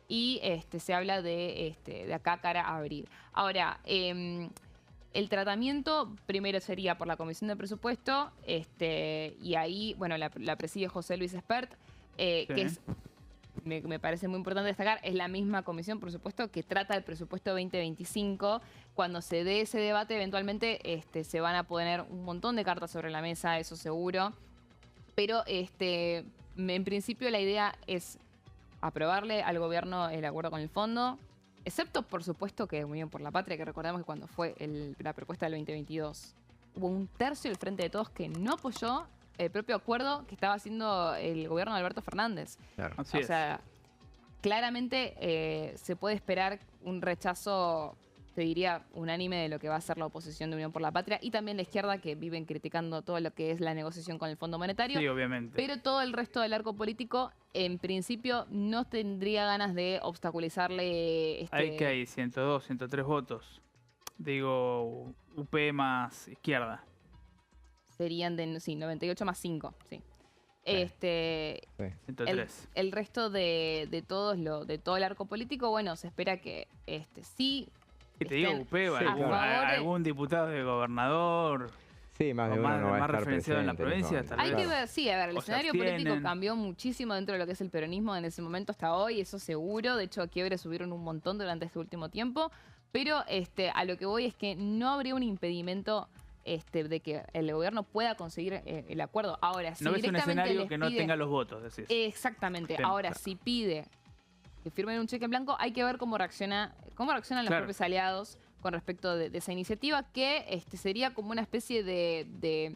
y se habla de acá cara a abril. Ahora, el tratamiento primero sería por la Comisión de Presupuesto, y ahí, bueno, la preside José Luis Espert, que me parece muy importante destacar, es la misma comisión, por supuesto, que trata el presupuesto 2025. Cuando se dé ese debate, eventualmente se van a poner un montón de cartas sobre la mesa, eso seguro. Pero en principio la idea es aprobarle al gobierno el acuerdo con el fondo, excepto, por supuesto, que Unión por la Patria, que recordamos que cuando fue la propuesta del 2022, hubo un tercio del Frente de Todos que no apoyó el propio acuerdo que estaba haciendo el gobierno de Alberto Fernández. Claro. O sea, claramente se puede esperar un rechazo, te diría, unánime de lo que va a ser la oposición de Unión por la Patria y también la izquierda, que viven criticando todo lo que es la negociación con el Fondo Monetario. Sí, obviamente. Pero todo el resto del arco político, en principio, no tendría ganas de obstaculizarle. Hay que hay 102, 103 votos. Digo, UP más izquierda. Serían 98 más 5, sí. 103. El resto de todo el arco político, bueno, se espera que sí. Y te digo, UP, algún diputado de gobernador. Sí, más de uno no va a estar referenciado en la provincia. Hay que ver, el escenario político cambió muchísimo dentro de lo que es el peronismo en ese momento hasta hoy, eso seguro. De hecho, quiebres subieron un montón durante este último tiempo. Pero a lo que voy es que no habría un impedimento de que el gobierno pueda conseguir el acuerdo. Ahora, si no ves un escenario que no pide, tenga los votos, decís. Exactamente. Bien, ahora, si pide que firmen un cheque en blanco, hay que ver cómo reaccionan los propios aliados con respecto de esa iniciativa, que sería como una especie de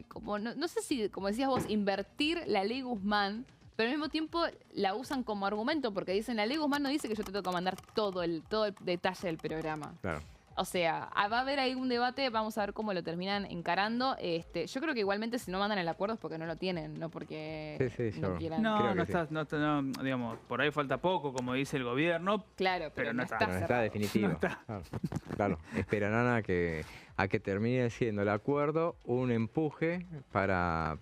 como no sé si, como decías vos, invertir la ley Guzmán, pero al mismo tiempo la usan como argumento, porque dicen, la ley Guzmán no dice que yo te tengo que mandar todo el detalle del programa. Claro. O sea, va a haber ahí un debate, vamos a ver cómo lo terminan encarando. Yo creo que igualmente si no mandan el acuerdo es porque no lo tienen, no porque no quieran. No, digamos, por ahí falta poco, como dice el gobierno. Claro, pero no está cerrado. Está definitivo. No está. Claro, esperarán a que termine siendo el acuerdo un empuje para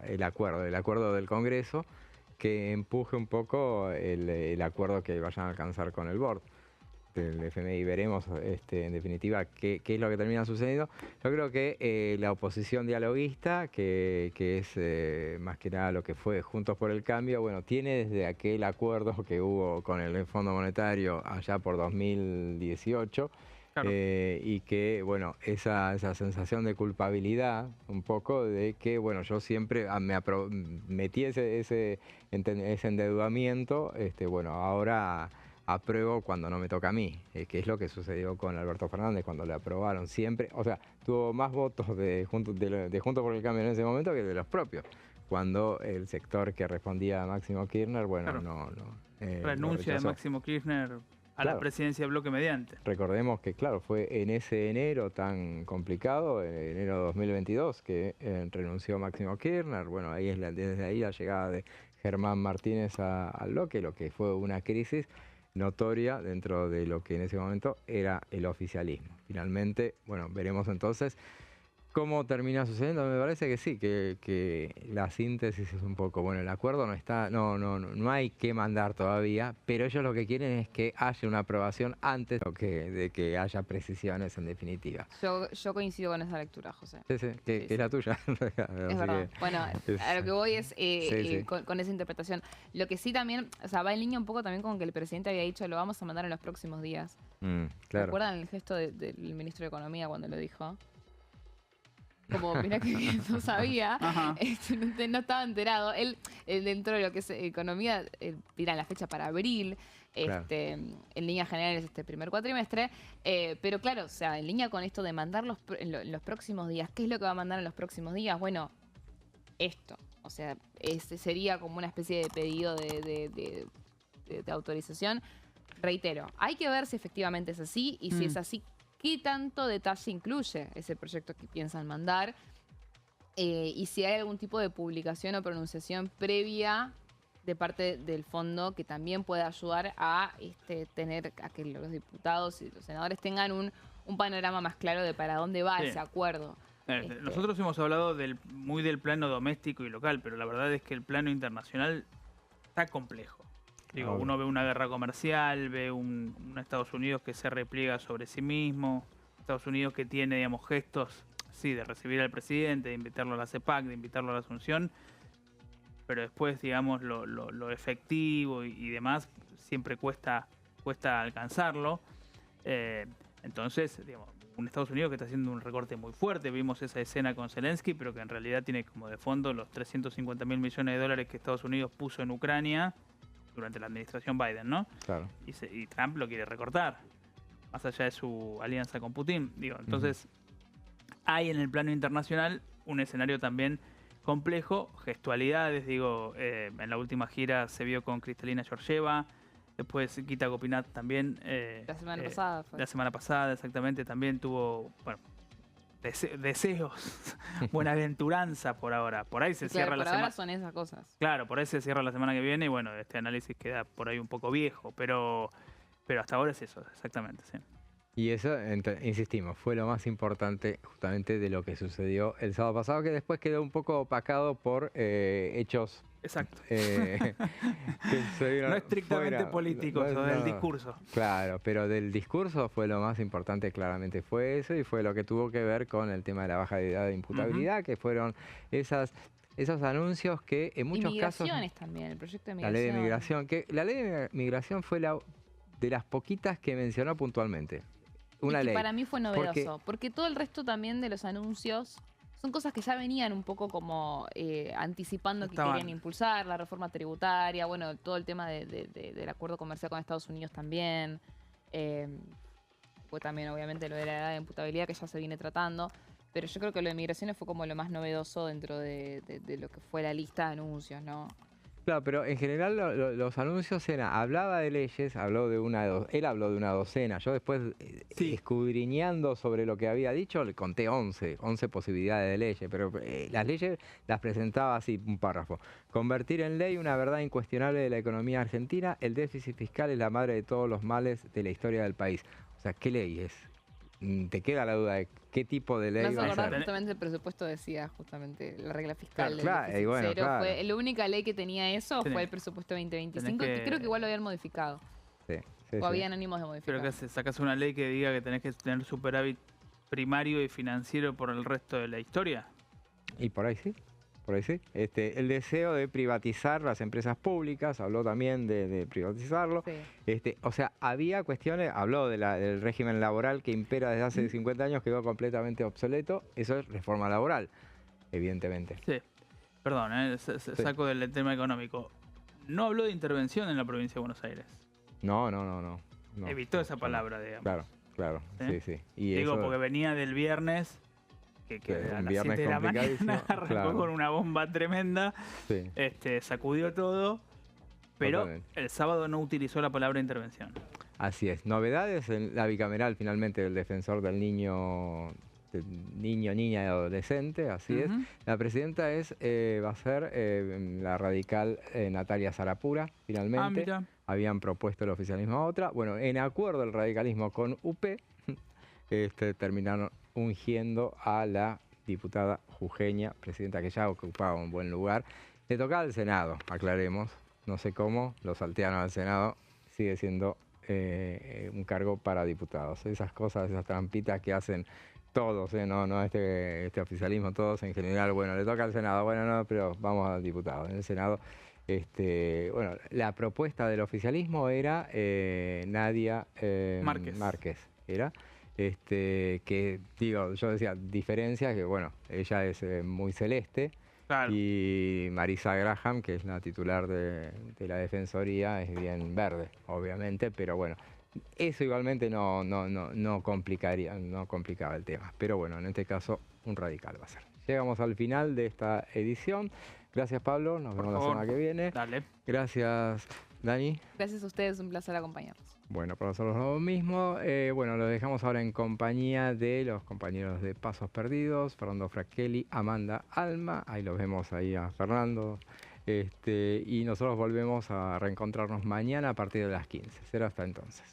el acuerdo del Congreso, que empuje un poco el acuerdo que vayan a alcanzar con el board del FMI. Veremos en definitiva qué es lo que termina sucediendo. Yo creo que la oposición dialoguista, que es más que nada lo que fue Juntos por el Cambio, bueno, tiene desde aquel acuerdo que hubo con el Fondo Monetario allá por 2018, claro. Y que, bueno, esa sensación de culpabilidad, un poco de que, bueno, yo siempre metí ese endeudamiento, bueno, ahora apruebo cuando no me toca a mí, que es lo que sucedió con Alberto Fernández cuando le aprobaron siempre. O sea, tuvo más votos de Juntos por el Cambio en ese momento que de los propios. Cuando el sector que respondía a Máximo Kirchner, bueno, claro. no renuncia de Máximo Kirchner a la presidencia de Bloque Mediante. Recordemos que, claro, fue en ese enero tan complicado, en enero de 2022, que renunció Máximo Kirchner. Bueno, ahí desde ahí la llegada de Germán Martínez al Bloque, lo que fue una crisis notoria dentro de lo que en ese momento era el oficialismo. Finalmente, bueno, veremos entonces cómo termina sucediendo. Me parece que sí, que la síntesis es un poco, bueno, el acuerdo no hay que mandar todavía, pero ellos lo que quieren es que haya una aprobación antes de que haya precisiones en definitiva. Yo coincido con esa lectura, José. Sí, que es la tuya. Es verdad. Bueno, a lo que voy es con esa interpretación. Lo que sí también, o sea, va en línea un poco también con que el presidente había dicho lo vamos a mandar en los próximos días. Claro. ¿Recuerdan el gesto del ministro de Economía cuando lo dijo? Como, mira que no sabía, no estaba enterado. Él, dentro de lo que es economía, tiran la fecha para abril, claro. En líneas generales este primer cuatrimestre, pero claro, o sea, en línea con esto de mandar en los próximos días, ¿qué es lo que va a mandar en los próximos días? Bueno, esto, o sea, sería como una especie de pedido de autorización. Reitero, hay que ver si efectivamente es así y si es así, ¿qué tanto detalle incluye ese proyecto que piensan mandar? Y si hay algún tipo de publicación o pronunciación previa de parte del fondo que también pueda ayudar a tener a que los diputados y los senadores tengan un panorama más claro de para dónde va ese acuerdo. Nosotros hemos hablado muy del plano doméstico y local, pero la verdad es que el plano internacional está complejo. Digo, uno ve una guerra comercial, ve un Estados Unidos que se repliega sobre sí mismo, Estados Unidos que tiene, digamos, gestos, sí, de recibir al presidente, de invitarlo a la CEPAC, de invitarlo a la Asunción, pero después, digamos, lo efectivo y demás siempre cuesta alcanzarlo. Entonces, digamos, un Estados Unidos que está haciendo un recorte muy fuerte, vimos esa escena con Zelensky, pero que en realidad tiene como de fondo los 350.000 millones de dólares que Estados Unidos puso en Ucrania durante la administración Biden, ¿no? Claro. Y Trump lo quiere recortar, más allá de su alianza con Putin. Digo, entonces, hay en el plano internacional un escenario también complejo, gestualidades, digo, en la última gira se vio con Kristalina Georgieva, después Gita Gopinath también. La semana pasada fue. La semana pasada, exactamente, también tuvo, bueno, deseos, buenaventuranza por ahora. Por ahí se cierra la semana. Ahora son esas cosas. Claro, por ahí se cierra la semana que viene y bueno, este análisis queda por ahí un poco viejo, pero hasta ahora es eso, exactamente, sí. Y eso, insistimos, fue lo más importante justamente de lo que sucedió el sábado pasado, que después quedó un poco opacado por hechos. Exacto. No estrictamente políticos, o del discurso. Claro, pero del discurso fue lo más importante, claramente fue eso, y fue lo que tuvo que ver con el tema de la baja de edad de imputabilidad, que fueron esos anuncios que en muchos casos... Migraciones también, el proyecto de migración. La ley de migración, que la ley de migración fue de las poquitas que mencionó puntualmente. Una ley. Para mí fue novedoso, porque todo el resto también de los anuncios son cosas que ya venían un poco como anticipando que querían impulsar, la reforma tributaria, bueno, todo el tema del acuerdo comercial con Estados Unidos también, pues también obviamente lo de la edad de imputabilidad que ya se viene tratando, pero yo creo que lo de migraciones fue como lo más novedoso dentro de lo que fue la lista de anuncios, ¿no? Claro, pero en general los anuncios eran, hablaba de leyes, él habló de una docena. Yo después, escudriñando sobre lo que había dicho, le conté 11 posibilidades de leyes, pero las leyes las presentaba así, un párrafo. Convertir en ley una verdad incuestionable de la economía argentina, el déficit fiscal es la madre de todos los males de la historia del país. O sea, ¿qué ley es? Te queda la duda de qué tipo de ley va a ser. Justamente el presupuesto decía justamente la regla fiscal. Claro, y bueno, cero. Fue la única ley que tenía eso fue el presupuesto 2025, que creo que igual lo habían modificado. O habían ánimos de modificar. Creo que sacas una ley que diga que tenés que tener superávit primario y financiero por el resto de la historia. Y por ahí sí. Por ahí sí. El deseo de privatizar las empresas públicas, habló también de privatizarlo. Sí. O sea, había cuestiones, habló del régimen laboral que impera desde hace 50 años, quedó completamente obsoleto. Eso es reforma laboral, evidentemente. Sí. Perdón, saco del tema económico. No habló de intervención en la provincia de Buenos Aires. No. Evitó esa palabra, digamos. Claro. Sí. Y digo, eso, porque venía del viernes, que a las 7 de la mañana arrancó con una bomba tremenda, sacudió todo, pero el sábado no utilizó la palabra intervención. Así es. Novedades en la bicameral finalmente del defensor del niño, niña y adolescente, así es. La presidenta va a ser la radical Natalia Sarapura, finalmente. Habían propuesto el oficialismo a otra. Bueno, en acuerdo el radicalismo con UP, terminaron ungiendo a la diputada jujeña, presidenta que ya ocupaba un buen lugar. Le tocaba al Senado, aclaremos, no sé cómo, lo saltearon al Senado, sigue siendo un cargo para diputados. Esas cosas, esas trampitas que hacen todos, no este oficialismo, todos en general, bueno, le toca al Senado, bueno, no, pero vamos al diputado. En el Senado, bueno, la propuesta del oficialismo era Nadia Márquez, era. Que digo, yo decía diferencias, que bueno, ella es muy celeste, claro. Y Marisa Graham, que es la titular de la Defensoría, es bien verde, obviamente, pero bueno, eso igualmente no complicaba el tema, pero bueno, en este caso un radical va a ser. Llegamos al final de esta edición. Gracias, Pablo, nos vemos la semana que viene. Dale. Gracias, Dani. Gracias a ustedes, un placer acompañarnos. Bueno, para nosotros lo mismo. Bueno, lo dejamos ahora en compañía de los compañeros de Pasos Perdidos, Fernando Fracchelli, Amanda Alma. Ahí los vemos ahí a Fernando. Y nosotros volvemos a reencontrarnos mañana a partir de las 15. Será hasta entonces.